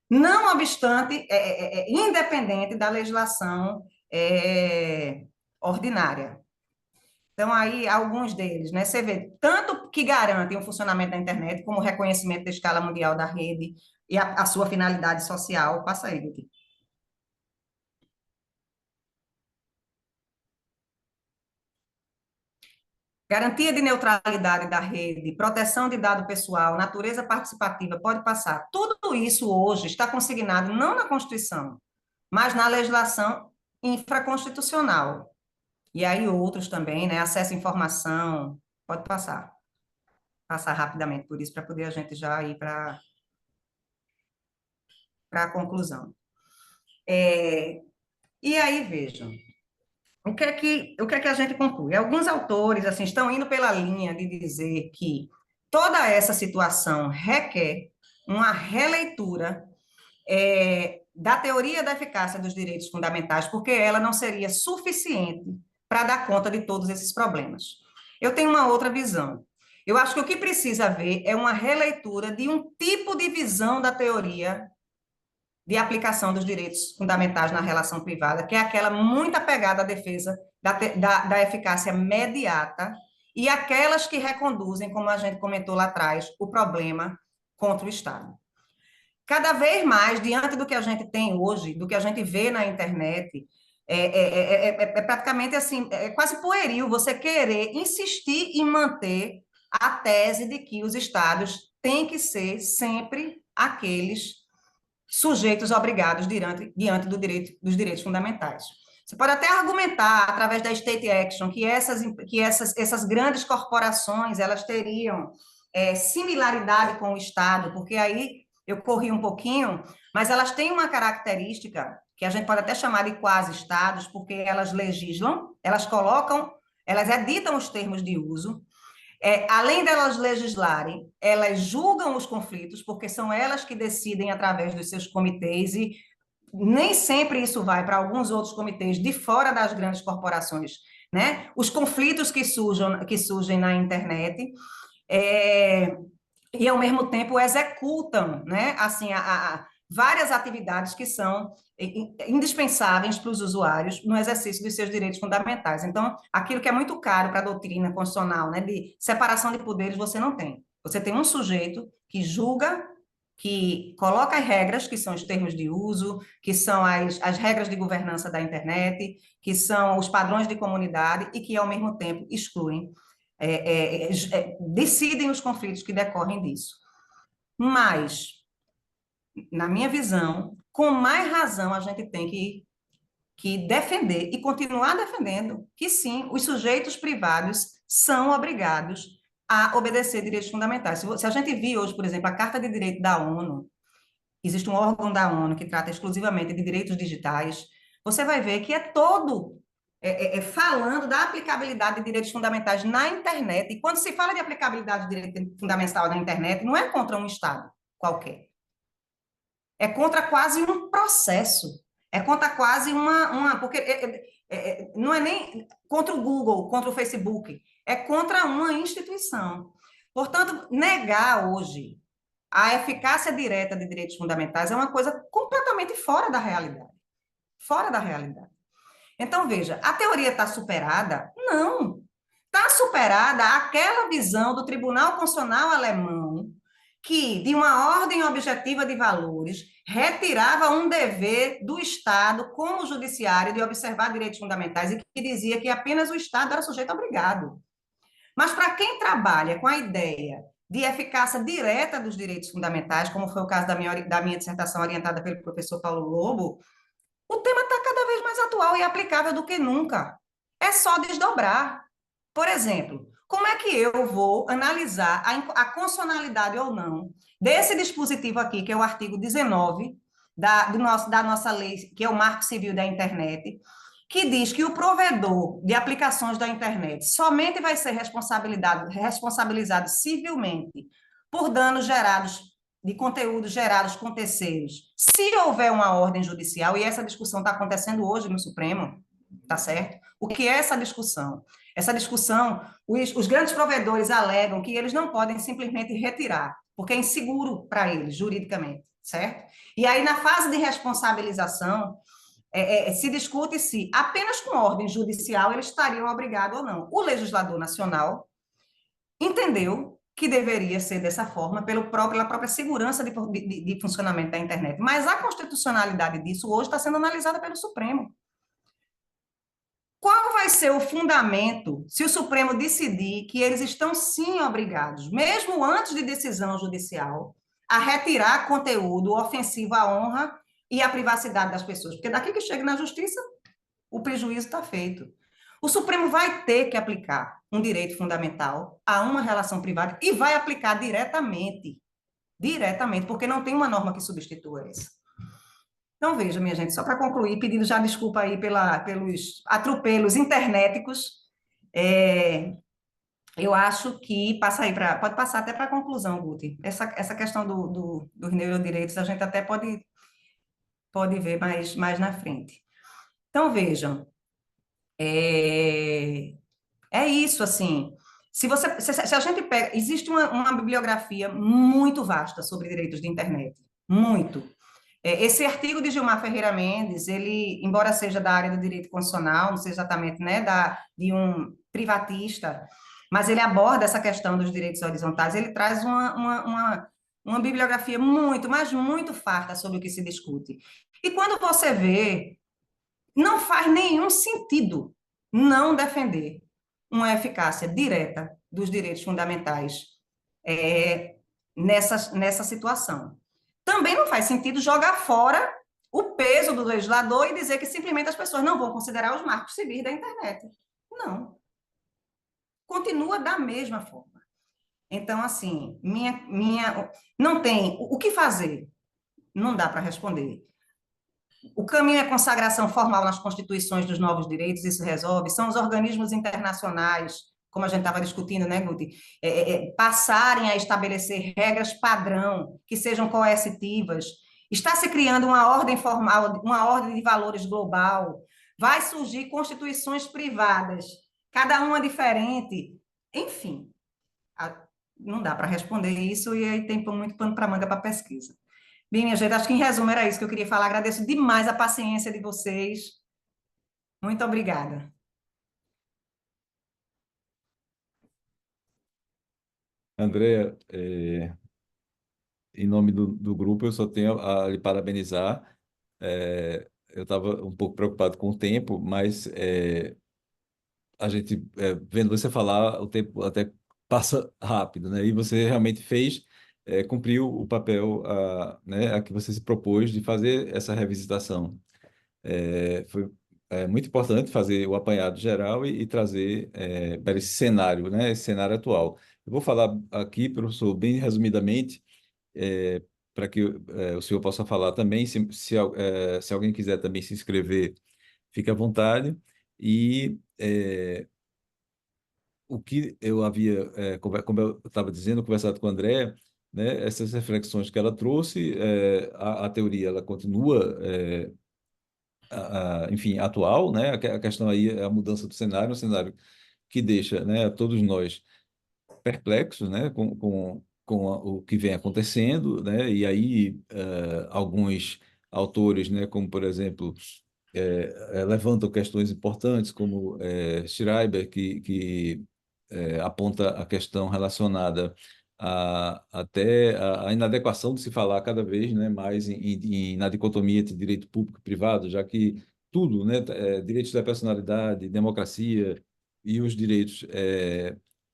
não obstante, independente da legislação ordinária. Então, aí, alguns deles, né? Você vê, tanto que garantem o funcionamento da internet, como o reconhecimento da escala mundial da rede e a sua finalidade social. Passa aí, Vicky. Garantia de neutralidade da rede, proteção de dado pessoal, natureza participativa, pode passar. Tudo isso hoje está consignado não na Constituição, mas na legislação infraconstitucional. E aí outros também, né? Acesso à informação, pode passar. Passar rapidamente por isso, para poder a gente já ir para a conclusão. E aí, vejam, o que é que a gente conclui? Alguns autores assim, estão indo pela linha de dizer que toda essa situação requer uma releitura da teoria da eficácia dos direitos fundamentais, porque ela não seria suficiente para dar conta de todos esses problemas. Eu tenho uma outra visão. Eu acho que o que precisa haver é uma releitura de um tipo de visão da teoria de aplicação dos direitos fundamentais na relação privada, que é aquela muito apegada à defesa da eficácia imediata e aquelas que reconduzem, como a gente comentou lá atrás, o problema contra o Estado. Cada vez mais, diante do que a gente tem hoje, do que a gente vê na internet, praticamente assim, é quase pueril você querer insistir em manter a tese de que os Estados têm que ser sempre aqueles sujeitos obrigados diante dos direitos fundamentais. Você pode até argumentar, através da state action, que essas grandes corporações elas teriam similaridade com o Estado, porque aí eu corri um pouquinho, mas elas têm uma característica que a gente pode até chamar de quase-estados, porque elas legislam, elas editam os termos de uso, além delas legislarem, elas julgam os conflitos, porque são elas que decidem através dos seus comitês, e nem sempre isso vai para alguns outros comitês de fora das grandes corporações, né? Os conflitos que surgem na internet, e ao mesmo tempo executam, né? Assim, várias atividades que são indispensáveis para os usuários no exercício dos seus direitos fundamentais. Então, aquilo que é muito caro para a doutrina constitucional, né, de separação de poderes, você não tem. Você tem um sujeito que julga, que coloca as regras, que são os termos de uso, que são as regras de governança da internet, que são os padrões de comunidade e que, ao mesmo tempo, excluem, decidem os conflitos que decorrem disso. Mas, na minha visão, com mais razão a gente tem que defender e continuar defendendo que, sim, os sujeitos privados são obrigados a obedecer direitos fundamentais. Se a gente vir hoje, por exemplo, a Carta de Direito da ONU, existe um órgão da ONU que trata exclusivamente de direitos digitais, você vai ver que é todo falando da aplicabilidade de direitos fundamentais na internet. E quando se fala de aplicabilidade de direito fundamental na internet, não é contra um Estado qualquer. É contra quase um processo. É contra quase porque não é nem contra o Google, contra o Facebook. É contra uma instituição. Portanto, negar hoje a eficácia direta de direitos fundamentais é uma coisa completamente fora da realidade. Fora da realidade. Então, veja, a teoria está superada? Não. Está superada aquela visão do Tribunal Constitucional Alemão que, de uma ordem objetiva de valores, retirava um dever do Estado, como judiciário, de observar direitos fundamentais e que dizia que apenas o Estado era sujeito obrigado. Mas para quem trabalha com a ideia de eficácia direta dos direitos fundamentais, como foi o caso da minha dissertação orientada pelo professor Paulo Lobo, o tema está cada vez mais atual e aplicável do que nunca. É só desdobrar. Por exemplo, como é que eu vou analisar a constitucionalidade ou não desse dispositivo aqui, que é o artigo 19 da nossa lei, que é o Marco Civil da Internet, que diz que o provedor de aplicações da internet somente vai ser responsabilizado civilmente por danos gerados de conteúdos gerados com terceiros, se houver uma ordem judicial, e essa discussão está acontecendo hoje no Supremo, tá certo? O que é essa discussão? Essa discussão, os grandes provedores alegam que eles não podem simplesmente retirar, porque é inseguro para eles, juridicamente, certo? E aí, na fase de responsabilização, se discute se apenas com ordem judicial eles estariam obrigados ou não. O legislador nacional entendeu que deveria ser dessa forma pela própria segurança de funcionamento da internet. Mas a constitucionalidade disso hoje está sendo analisada pelo Supremo. Qual vai ser o fundamento se o Supremo decidir que eles estão sim obrigados, mesmo antes de decisão judicial, a retirar conteúdo ofensivo à honra e à privacidade das pessoas? Porque daqui que chega na justiça, o prejuízo está feito. O Supremo vai ter que aplicar um direito fundamental a uma relação privada e vai aplicar diretamente, porque não tem uma norma que substitua isso. Então, veja, minha gente, só para concluir, pedindo já desculpa aí pelos atropelos internéticos, eu acho que pode passar até para a conclusão, Guti. Essa questão dos neurodireitos a gente até pode ver mais na frente. Então, vejam, é isso, assim. Se a gente pega, existe uma bibliografia muito vasta sobre direitos de internet, muito. Esse artigo de Gilmar Ferreira Mendes, ele, embora seja da área do direito constitucional, não seja exatamente, né, de um privatista, mas ele aborda essa questão dos direitos horizontais, ele traz uma bibliografia muito, mas muito farta sobre o que se discute. E quando você vê, não faz nenhum sentido não defender uma eficácia direta dos direitos fundamentais nessa situação. Também não faz sentido jogar fora o peso do legislador e dizer que simplesmente as pessoas não vão considerar os marcos civis da internet. Não. Continua da mesma forma. Então, assim, não tem o que fazer. Não dá para responder. O caminho é consagração formal nas constituições dos novos direitos, isso resolve. São os organismos internacionais, como a gente estava discutindo, né, Guti? Passarem a estabelecer regras padrão que sejam coercitivas. Está se criando uma ordem formal, uma ordem de valores global. Vai surgir constituições privadas, cada uma diferente. Enfim, não dá para responder isso e aí tem muito pano para manga para pesquisa. Bem, minha gente, acho que em resumo era isso que eu queria falar. Agradeço demais a paciência de vocês. Muito obrigada. Andréa, em nome do grupo, eu só tenho a lhe parabenizar. Eu estava um pouco preocupado com o tempo, mas a gente, vendo você falar, o tempo até passa rápido, né? E você realmente cumpriu o papel né, a que você se propôs de fazer essa revisitação. Foi muito importante fazer o apanhado geral e trazer para esse cenário, né, esse cenário atual. Eu vou falar aqui, professor, bem resumidamente, para que o senhor possa falar também. Se alguém quiser também se inscrever, fique à vontade. E o que eu havia, como eu estava dizendo, conversado com a André, né, essas reflexões que ela trouxe, a teoria ela continua enfim, atual, né? A questão aí é a mudança do cenário, um cenário que deixa, né, todos nós perplexos, né, com o que vem acontecendo, né? E aí alguns autores, né, como por exemplo, levantam questões importantes, como Schreiber, que aponta a questão relacionada até a inadequação de se falar cada vez, né, mais na dicotomia entre direito público e privado, já que tudo, né, direitos da personalidade, democracia e os direitos,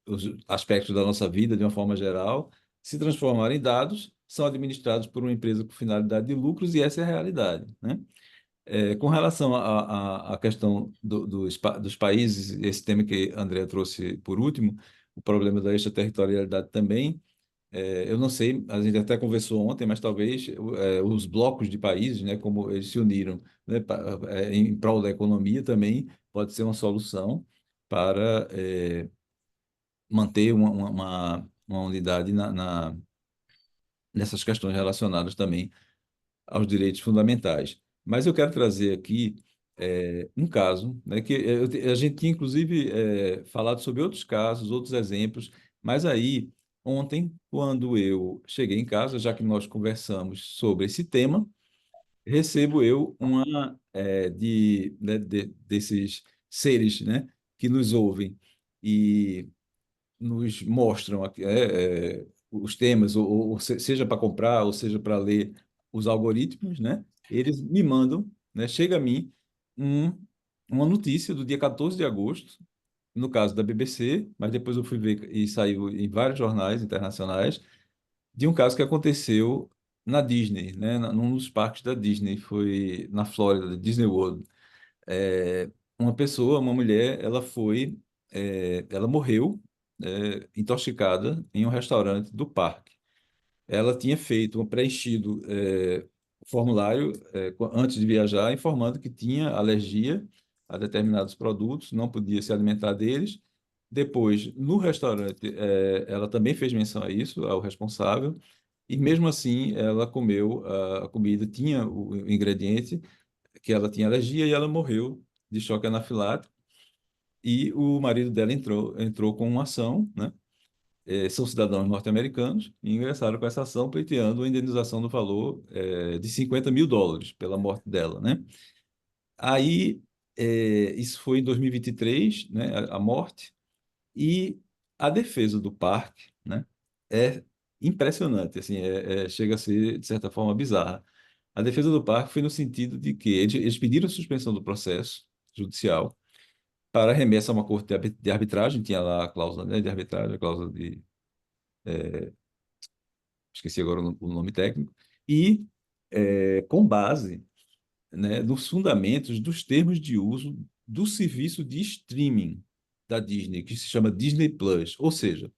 os aspectos da nossa vida, de uma forma geral, se transformaram em dados, são administrados por uma empresa com finalidade de lucros, e essa é a realidade, né? Com relação à questão dos países, esse tema que a Andrea trouxe por último, o problema da extraterritorialidade também, eu não sei, a gente até conversou ontem, mas talvez os blocos de países, né, como eles se uniram, né, em prol da economia também, pode ser uma solução para manter uma unidade nessas questões relacionadas também aos direitos fundamentais. Mas eu quero trazer aqui um caso, né, que a gente tinha inclusive falado sobre outros casos, outros exemplos, mas aí ontem, quando eu cheguei em casa, já que nós conversamos sobre esse tema, recebo eu uma desses seres, né, que nos ouvem e nos mostram os temas, seja para comprar, ou seja para ler os algoritmos, né? Eles me mandam, né? Chega a mim um, uma notícia do dia 14 de agosto, no caso da BBC, mas depois eu fui ver e saiu em vários jornais internacionais, de um caso que aconteceu na Disney, né? Num dos parques da Disney, foi na Flórida, Disney World. Uma pessoa, uma mulher, ela morreu, intoxicada em um restaurante do parque. Ela tinha preenchido o formulário antes de viajar, informando que tinha alergia a determinados produtos, não podia se alimentar deles. Depois, no restaurante, ela também fez menção a isso, ao responsável, e mesmo assim ela comeu a comida, tinha o ingrediente que ela tinha alergia e ela morreu de choque anafilático. E o marido dela entrou com uma ação, né? São cidadãos norte-americanos e ingressaram com essa ação pleiteando a indenização do valor de US$ 50.000 pela morte dela, né? Aí, isso foi em 2023, né? A morte. E a defesa do parque, né? É impressionante, assim, chega a ser, de certa forma, bizarra. A defesa do parque foi no sentido de que eles pediram a suspensão do processo judicial para remessa a uma corte de arbitragem, tinha lá a cláusula, né, de arbitragem, a cláusula de, esqueci agora o nome técnico, e com base, né, nos fundamentos dos termos de uso do serviço de streaming da Disney, que se chama Disney Plus, ou seja,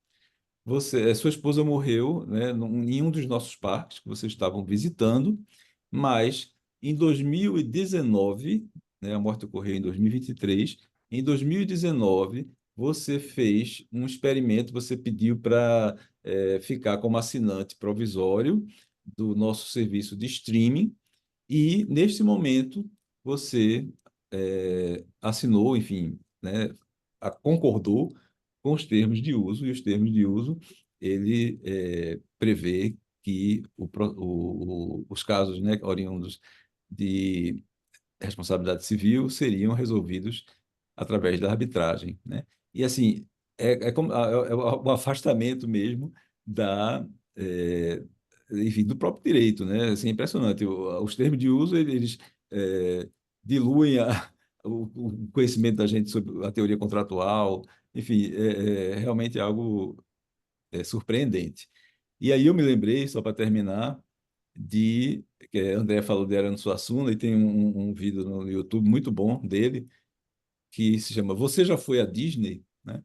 sua esposa morreu, né, em um dos nossos parques que vocês estavam visitando, mas em 2019, né, a morte ocorreu em 2023, em 2019 você fez um experimento, você pediu para ficar como assinante provisório do nosso serviço de streaming e neste momento você assinou, enfim, né, concordou com os termos de uso, e os termos de uso, ele prevê que os casos, né, oriundos de responsabilidade civil seriam resolvidos através da arbitragem, né? E assim, é um afastamento mesmo é, enfim, do próprio direito, né? Assim, é impressionante. Os termos de uso, eles diluem o conhecimento da gente sobre a teoria contratual, enfim, é realmente algo surpreendente. E aí eu me lembrei, só para terminar, que a André falou de Ariano Suassuna, e tem um vídeo no YouTube muito bom dele, que se chama Você Já Foi à Disney? Né?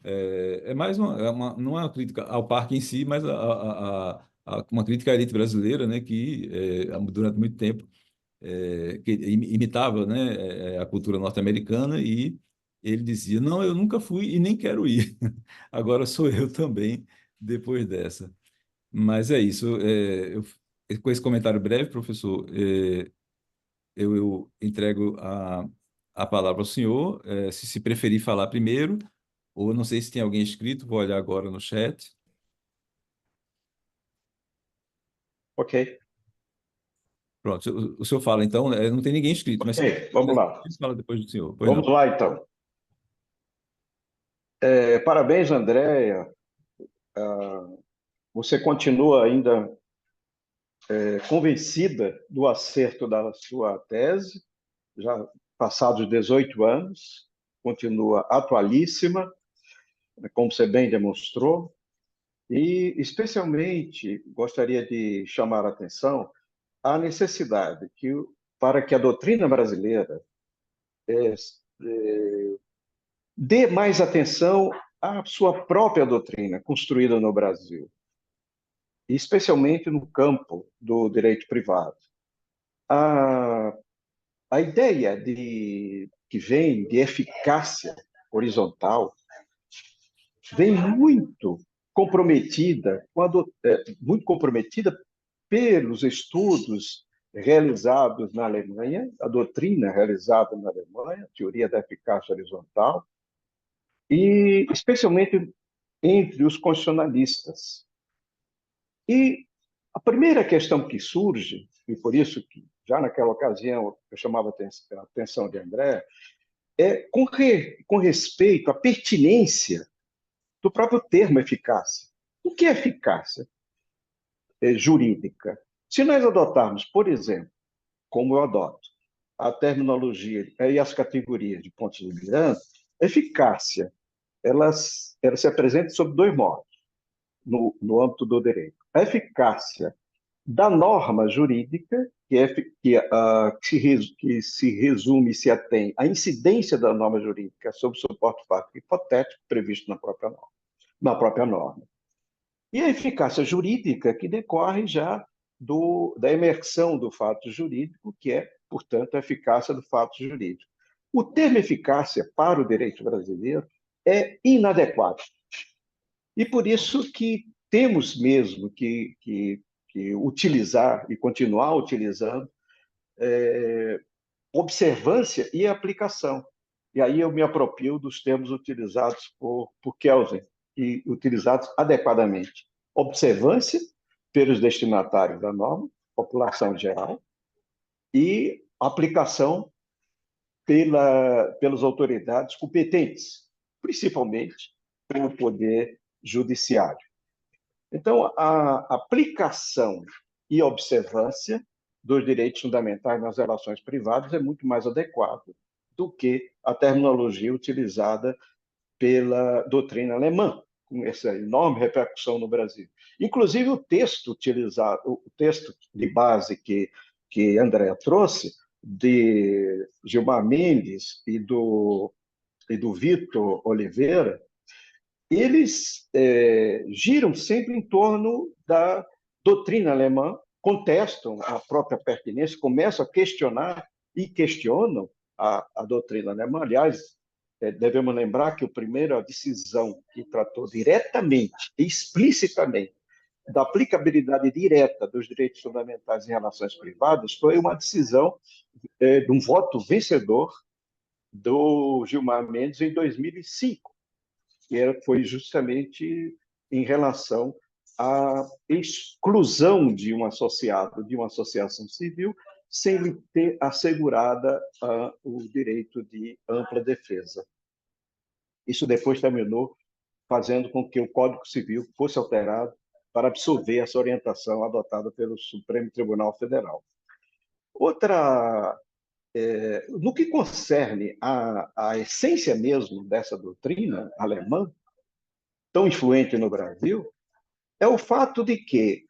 É mais não é uma crítica ao parque em si, mas uma crítica à elite brasileira, né, que durante muito tempo que imitava, né, a cultura norte-americana, e ele dizia, não, eu nunca fui e nem quero ir. Agora sou eu também, depois dessa. Mas é isso. Com esse comentário breve, professor, eu entrego a palavra ao senhor, se preferir falar primeiro, ou não sei se tem alguém escrito, vou olhar agora no chat. Ok, Pronto, o senhor fala, então, não tem ninguém escrito, mas se ok, vamos lá. fala depois do senhor. Pois Vamos não. lá, então. Parabéns, Andréia. Você continua ainda convencida do acerto da sua tese, já passados 18 anos, continua atualíssima, como você bem demonstrou, e especialmente gostaria de chamar a atenção à necessidade para que a doutrina brasileira dê mais atenção à sua própria doutrina, construída no Brasil, especialmente no campo do direito privado. A, a ideia que vem de eficácia horizontal vem muito comprometida pelos estudos realizados na Alemanha, a doutrina realizada na Alemanha, a teoria da eficácia horizontal, e especialmente entre os constitucionalistas. E a primeira questão que surge, e por isso que já naquela ocasião eu chamava a atenção de André, é com respeito à pertinência do próprio termo eficácia. O que é eficácia jurídica? Se nós adotarmos, por exemplo, como eu adoto, a terminologia e as categorias de Pontes de Miranda, eficácia, ela se apresenta sob dois modos no âmbito do direito. A eficácia da norma jurídica, que se resume e se atém à incidência da norma jurídica sobre o suporte fático hipotético previsto na própria norma. E a eficácia jurídica, que decorre já da emersão do fato jurídico, que é, portanto, a eficácia do fato jurídico. O termo eficácia para o direito brasileiro é inadequado. E por isso que temos mesmo que utilizar e continuar utilizando observância e aplicação. E aí eu me aproprio dos termos utilizados por Kelsen e utilizados adequadamente. Observância pelos destinatários da norma, população geral, e aplicação pelas autoridades competentes, principalmente pelo Poder Judiciário. Então, a aplicação e observância dos direitos fundamentais nas relações privadas é muito mais adequado do que a terminologia utilizada pela doutrina alemã, com essa enorme repercussão no Brasil. Inclusive, o texto de base que André trouxe, de Gilmar Mendes e do Vitor Oliveira, eles giram sempre em torno da doutrina alemã, contestam a própria pertinência, começam a questionar e questionam a doutrina alemã. Aliás, devemos lembrar que a primeira decisão que tratou diretamente e explicitamente da aplicabilidade direta dos direitos fundamentais em relações privadas foi uma decisão de um voto vencedor do Gilmar Mendes em 2005, que foi justamente em relação à exclusão de um associado de uma associação civil sem lhe ter assegurada o direito de ampla defesa. Isso depois terminou fazendo com que o Código Civil fosse alterado para absorver essa orientação adotada pelo Supremo Tribunal Federal. No que concerne à essência mesmo dessa doutrina alemã, tão influente no Brasil, é o fato de que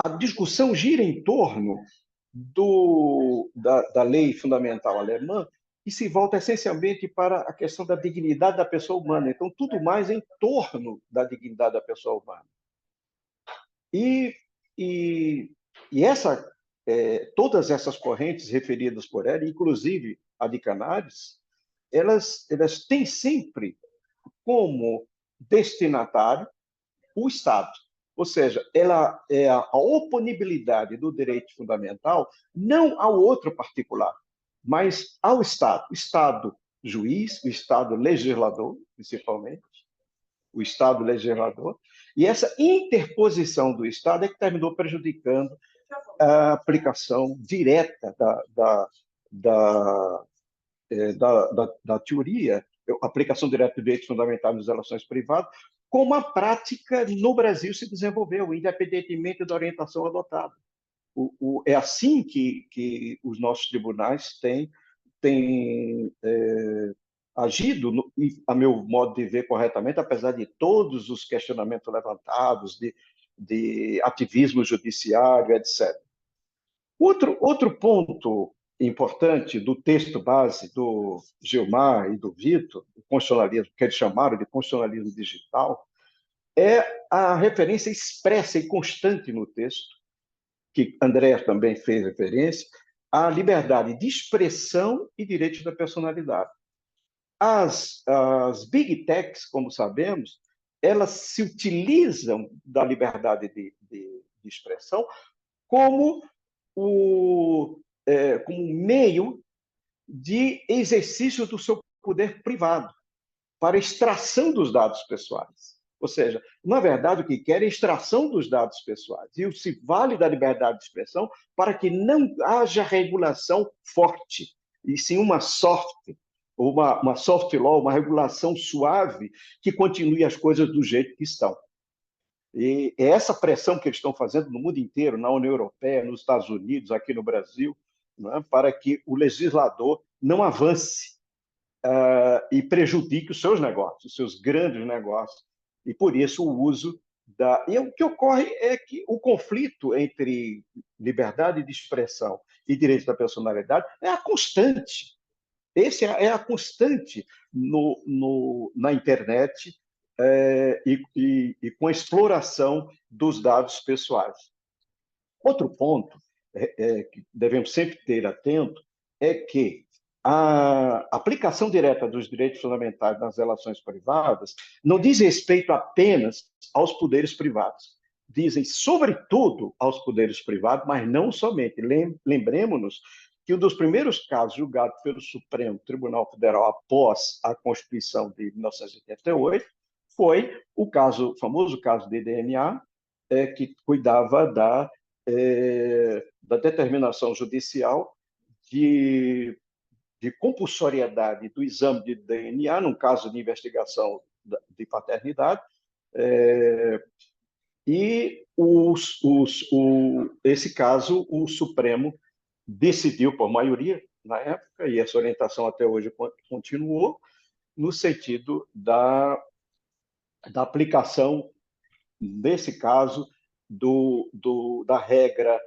a discussão gira em torno da lei fundamental alemã e se volta essencialmente para a questão da dignidade da pessoa humana. Então, tudo mais em torno da dignidade da pessoa humana. E todas essas correntes referidas por ela, inclusive a de Canaris, elas têm sempre como destinatário o Estado. Ou seja, ela é a oponibilidade do direito fundamental não ao outro particular, mas ao Estado. O Estado juiz, o Estado legislador, principalmente, o Estado legislador, e essa interposição do Estado é que terminou prejudicando a aplicação direta da teoria, a aplicação direta de direitos fundamentais nas relações privadas, como a prática no Brasil se desenvolveu, independentemente da orientação adotada. É assim que os nossos tribunais têm agido, a meu modo de ver, corretamente, apesar de todos os questionamentos levantados, de ativismo judiciário, etc. Outro ponto importante do texto base do Gilmar e do Vitor, o constitucionalismo, que eles chamaram de constitucionalismo digital, é a referência expressa e constante no texto, que André também fez referência, à liberdade de expressão e direitos da personalidade. As big techs, como sabemos, elas se utilizam da liberdade de expressão como como meio de exercício do seu poder privado, para extração dos dados pessoais. Ou seja, na verdade, o que quer é extração dos dados pessoais. E se vale da liberdade de expressão para que não haja regulação forte, e sim uma soft law, uma regulação suave que continue as coisas do jeito que estão. E é essa pressão que eles estão fazendo no mundo inteiro, na União Europeia, nos Estados Unidos, aqui no Brasil, né, para que o legislador não avance e prejudique os seus negócios, os seus grandes negócios. E, por isso, o uso da... E o que ocorre é que o conflito entre liberdade de expressão e direito da personalidade é a constante. Esse é a constante na internet e com a exploração dos dados pessoais. Outro ponto que devemos sempre ter atento é que a aplicação direta dos direitos fundamentais nas relações privadas não diz respeito apenas aos poderes privados, dizem sobretudo aos poderes privados, mas não somente. Lembremos-nos que um dos primeiros casos julgados pelo Supremo Tribunal Federal após a Constituição de 1988 foi o famoso caso de DNA, que cuidava da determinação judicial de compulsoriedade do exame de DNA, num caso de investigação de paternidade, e esse caso o Supremo decidiu por maioria na época, e essa orientação até hoje continuou, no sentido da aplicação, nesse caso, da regra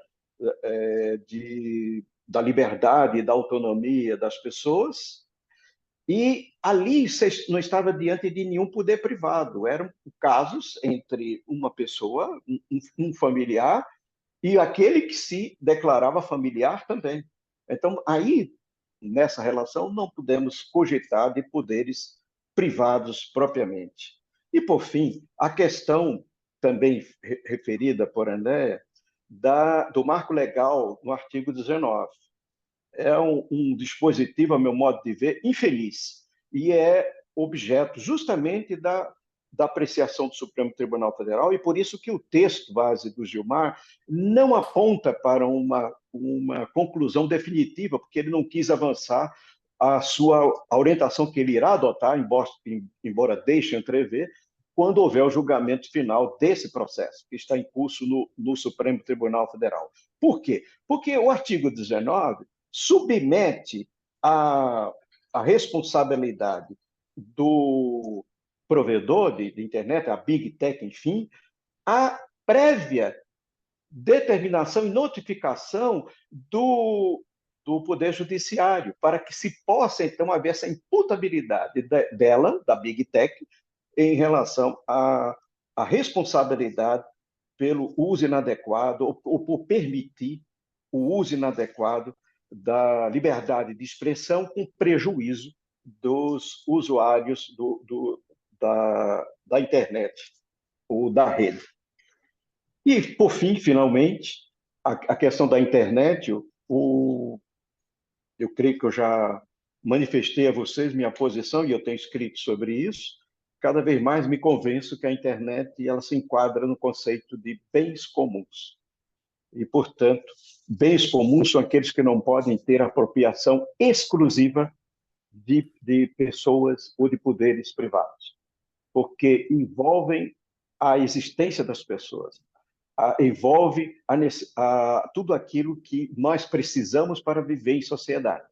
da liberdade e da autonomia das pessoas, e ali não estava diante de nenhum poder privado. Eram casos entre uma pessoa, um familiar, e aquele que se declarava familiar também. Então, aí, nessa relação, não podemos cogitar de poderes privados propriamente. E, por fim, a questão também referida por Andréa, do marco legal no artigo 19. É um dispositivo, a meu modo de ver, infeliz, e é objeto justamente da apreciação do Supremo Tribunal Federal, e por isso que o texto base do Gilmar não aponta para uma conclusão definitiva, porque ele não quis avançar a orientação que ele irá adotar, embora deixe entrever, quando houver o julgamento final desse processo, que está em curso no Supremo Tribunal Federal. Por quê? Porque o artigo 19 submete a responsabilidade do provedor de internet, a Big Tech, enfim, a prévia determinação e notificação do Poder Judiciário, para que se possa, então, haver essa imputabilidade dela, da Big Tech, em relação à responsabilidade pelo uso inadequado ou por permitir o uso inadequado da liberdade de expressão com prejuízo dos usuários da internet ou da rede. E, por fim, finalmente, a questão da internet, eu creio que eu já manifestei a vocês minha posição, e eu tenho escrito sobre isso. Cada vez mais me convenço que a internet ela se enquadra no conceito de bens comuns. E, portanto, bens comuns são aqueles que não podem ter apropriação exclusiva de pessoas ou de poderes privados, porque envolvem a existência das pessoas, envolve tudo aquilo que nós precisamos para viver em sociedade.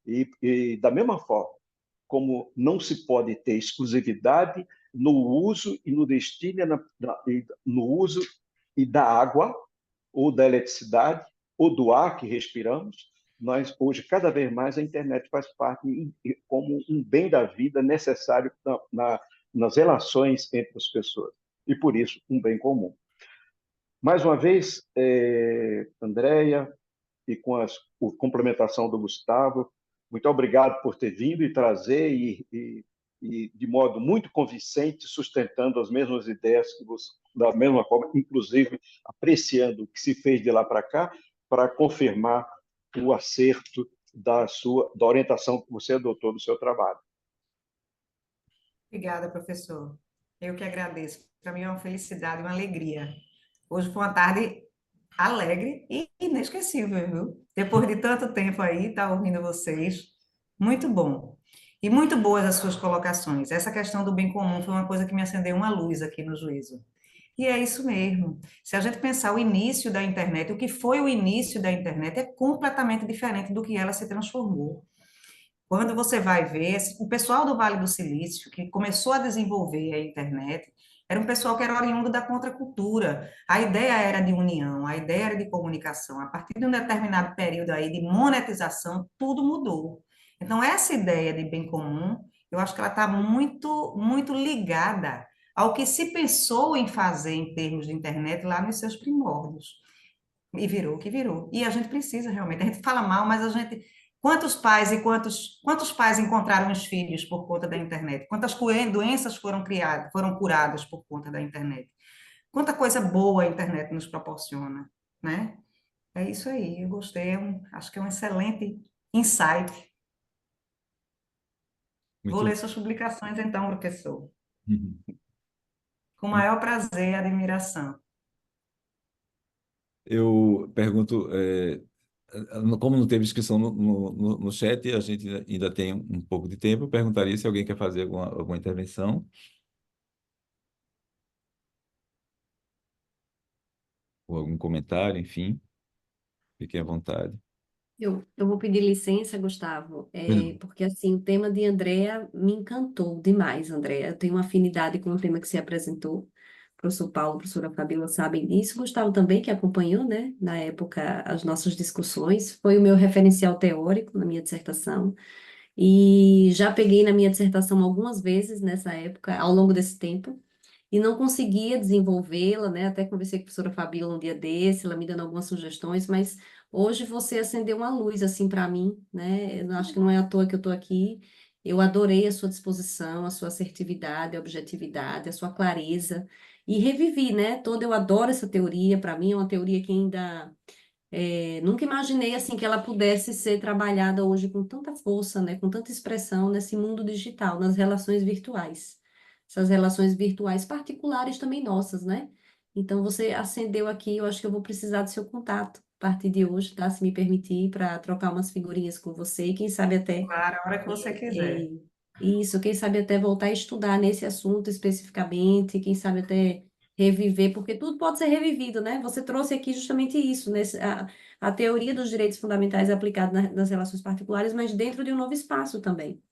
E da mesma forma, como não se pode ter exclusividade no uso e no destino, no uso e da água, ou da eletricidade, ou do ar que respiramos, nós, hoje, cada vez mais, a internet faz parte como um bem da vida necessário nas relações entre as pessoas. E, por isso, um bem comum. Mais uma vez, Andréia, e com a complementação do Gustavo, muito obrigado por ter vindo e trazer e de modo muito convincente, sustentando as mesmas ideias que você, da mesma forma, inclusive apreciando o que se fez de lá para cá, para confirmar o acerto da orientação que você adotou no seu trabalho. Obrigada, professor. Eu que agradeço. Para mim é uma felicidade, uma alegria. Hoje foi uma tarde alegre e inesquecível, viu? Depois de tanto tempo aí, estar ouvindo vocês, muito bom. E muito boas as suas colocações. Essa questão do bem comum foi uma coisa que me acendeu uma luz aqui no juízo. E é isso mesmo. Se a gente pensar o início da internet, o que foi o início da internet é completamente diferente do que ela se transformou. Quando você vai ver, o pessoal do Vale do Silício, que começou a desenvolver a internet, era um pessoal que era oriundo da contracultura. A ideia era de união, a ideia era de comunicação. A partir de um determinado período aí de monetização, tudo mudou. Então, essa ideia de bem comum, eu acho que ela está muito, muito ligada ao que se pensou em fazer em termos de internet lá nos seus primórdios. E virou o que virou. E a gente precisa realmente. A gente fala mal, mas a gente. Quantos pais e quantos pais encontraram os filhos por conta da internet? Quantas doenças foram criadas, foram curadas por conta da internet? Quanta coisa boa a internet nos proporciona, né? É isso aí, eu gostei, acho que é um excelente insight. Vou Muito. ler suas publicações então, professor. Uhum. Com o maior prazer e admiração. Eu pergunto, como não teve inscrição no chat, a gente ainda tem um pouco de tempo, eu perguntaria se alguém quer fazer alguma intervenção ou algum comentário, enfim, fiquem à vontade. Eu vou pedir licença, Gustavo, Pois não. porque assim, o tema de Andrea me encantou demais, Andrea. Eu tenho uma afinidade com o tema que você apresentou. O professor Paulo, a professora Fabíola sabem disso. Gustavo também, que acompanhou, né, na época, as nossas discussões. Foi o meu referencial teórico na minha dissertação. E já peguei na minha dissertação algumas vezes nessa época, ao longo desse tempo, e não conseguia desenvolvê-la, né? Até conversei com a professora Fabíola um dia desse, ela me dando algumas sugestões, mas hoje você acendeu uma luz assim para mim, né? Eu acho que não é à toa que eu estou aqui. Eu adorei a sua disposição, a sua assertividade, a objetividade, a sua clareza e revivi, né? Toda eu adoro essa teoria. Para mim é uma teoria que ainda nunca imaginei assim que ela pudesse ser trabalhada hoje com tanta força, né, com tanta expressão nesse mundo digital, nas relações virtuais. Essas relações virtuais particulares também nossas, né? Então você acendeu aqui, eu acho que eu vou precisar do seu contato a partir de hoje, tá? Se me permitir, para trocar umas figurinhas com você e quem sabe até Claro, a hora que você quiser. é, isso, quem sabe até voltar a estudar nesse assunto especificamente, quem sabe até reviver, porque tudo pode ser revivido, né? Você trouxe aqui justamente isso, a teoria dos direitos fundamentais aplicada nas relações particulares, mas dentro de um novo espaço também,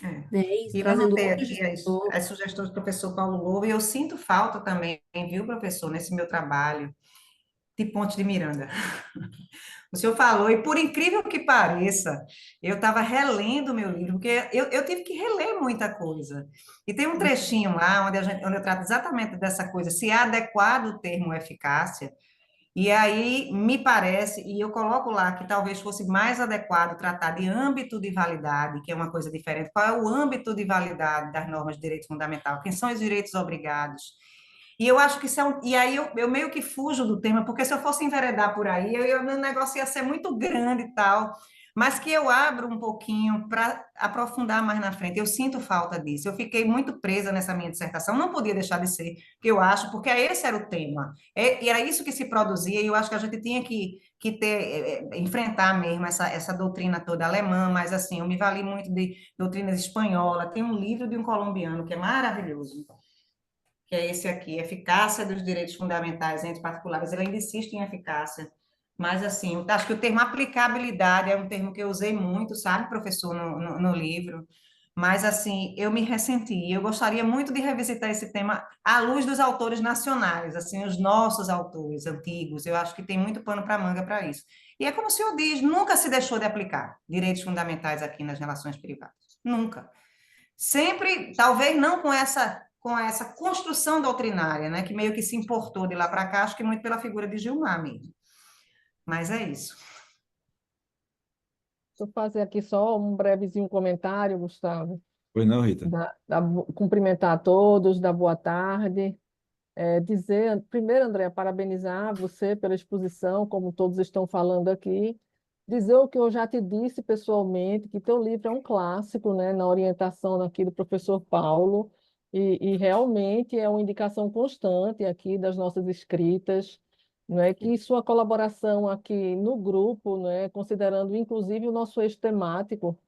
É. né? E E eu trazendo anotei outros aqui as discutores. sugestões do professor Paulo Lobo, e eu sinto falta também, viu, professor, nesse meu trabalho, de Ponte de Miranda. O senhor falou, e por incrível que pareça, eu estava relendo o meu livro, porque eu tive que reler muita coisa. E tem um trechinho lá onde eu trato exatamente dessa coisa, se é adequado o termo eficácia, e aí me parece, e eu coloco lá que talvez fosse mais adequado tratar de âmbito de validade, que é uma coisa diferente. Qual é o âmbito de validade das normas de direito fundamental? Quem são os direitos obrigados? E eu acho que isso é e aí eu meio que fujo do tema, porque se eu fosse enveredar por aí, meu negócio ia ser muito grande e tal, mas que eu abro um pouquinho para aprofundar mais na frente. Eu sinto falta disso. Eu fiquei muito presa nessa minha dissertação, não podia deixar de ser, que eu acho, porque esse era o tema. E era isso que se produzia, e eu acho que a gente tinha que enfrentar mesmo essa doutrina toda alemã, mas assim, eu me vali muito de doutrinas espanhola. Tem um livro de um colombiano que é maravilhoso, que é esse aqui, Eficácia dos Direitos Fundamentais entre Particulares. Ele ainda insiste em eficácia, mas assim, eu acho que o termo aplicabilidade é um termo que eu usei muito, sabe, professor, no livro, mas assim, eu me ressenti, eu gostaria muito de revisitar esse tema à luz dos autores nacionais, assim, os nossos autores antigos, eu acho que tem muito pano para manga para isso. E é como o senhor diz, nunca se deixou de aplicar direitos fundamentais aqui nas relações privadas, nunca. Sempre, talvez não com essa construção doutrinária, né, que meio que se importou de lá para cá, acho que muito pela figura de Gilmar mesmo. Mas é isso. Deixa eu fazer aqui só um brevezinho comentário, Gustavo. Pois não, Rita? Cumprimentar a todos, dar boa tarde. Dizer, primeiro, André, parabenizar você pela exposição, como todos estão falando aqui. Dizer o que eu já te disse pessoalmente, que teu livro é um clássico, né, na orientação aqui do professor Paulo, e realmente é uma indicação constante aqui das nossas escritas, não é, que sua colaboração aqui no grupo, não é, considerando inclusive o nosso eixo temático,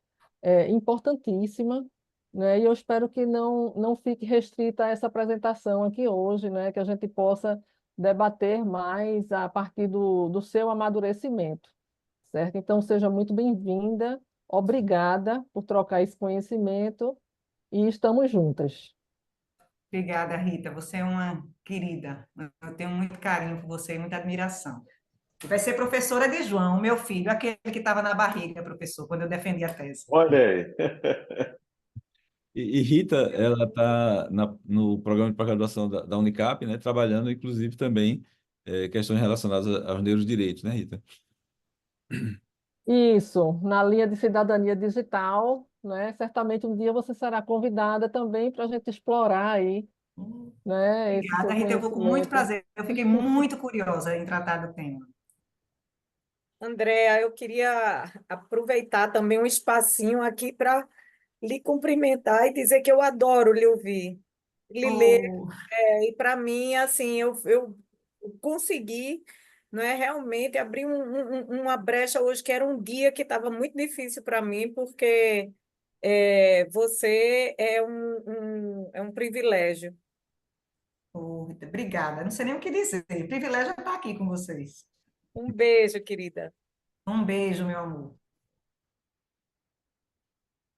é importantíssima, né? E eu espero que não fique restrita a essa apresentação aqui hoje, né? Que a gente possa debater mais a partir do seu amadurecimento, certo? Então, seja muito bem-vinda, obrigada por trocar esse conhecimento e estamos juntas. Obrigada, Rita. Você é uma querida. Eu tenho muito carinho por você e muita admiração. E vai ser professora de João, meu filho, aquele que estava na barriga, professor, quando eu defendi a tese. Olha aí. E Rita, ela está no programa de pós-graduação da Unicap, né, trabalhando, inclusive, também questões relacionadas aos neurodireitos, né, Rita? Isso, na linha de cidadania digital, né? Certamente um dia você será convidada também para a gente explorar aí, né, esse Obrigada, seu Rita. Eu vou com muito conhecimento. prazer. Eu fiquei muito curiosa em tratar do tema. Andréa, eu queria aproveitar também um espacinho aqui para lhe cumprimentar e dizer que eu adoro lhe ouvir, lhe ler. Oh, E para mim, assim, eu consegui, não é, realmente abrir uma brecha hoje, que era um dia que estava muito difícil para mim, porque você é um privilégio. oh, Rita, obrigada. Não sei nem o que dizer. Privilégio é estar aqui com vocês. Um beijo, querida. Um beijo, meu amor.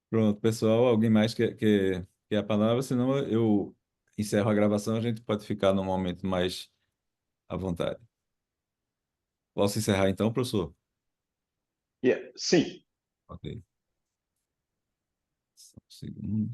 Pronto, pessoal, alguém mais quer a palavra? Senão eu encerro a gravação, a gente pode ficar num momento mais à vontade. Posso encerrar então, professor? Sim. Ok. Só um segundo.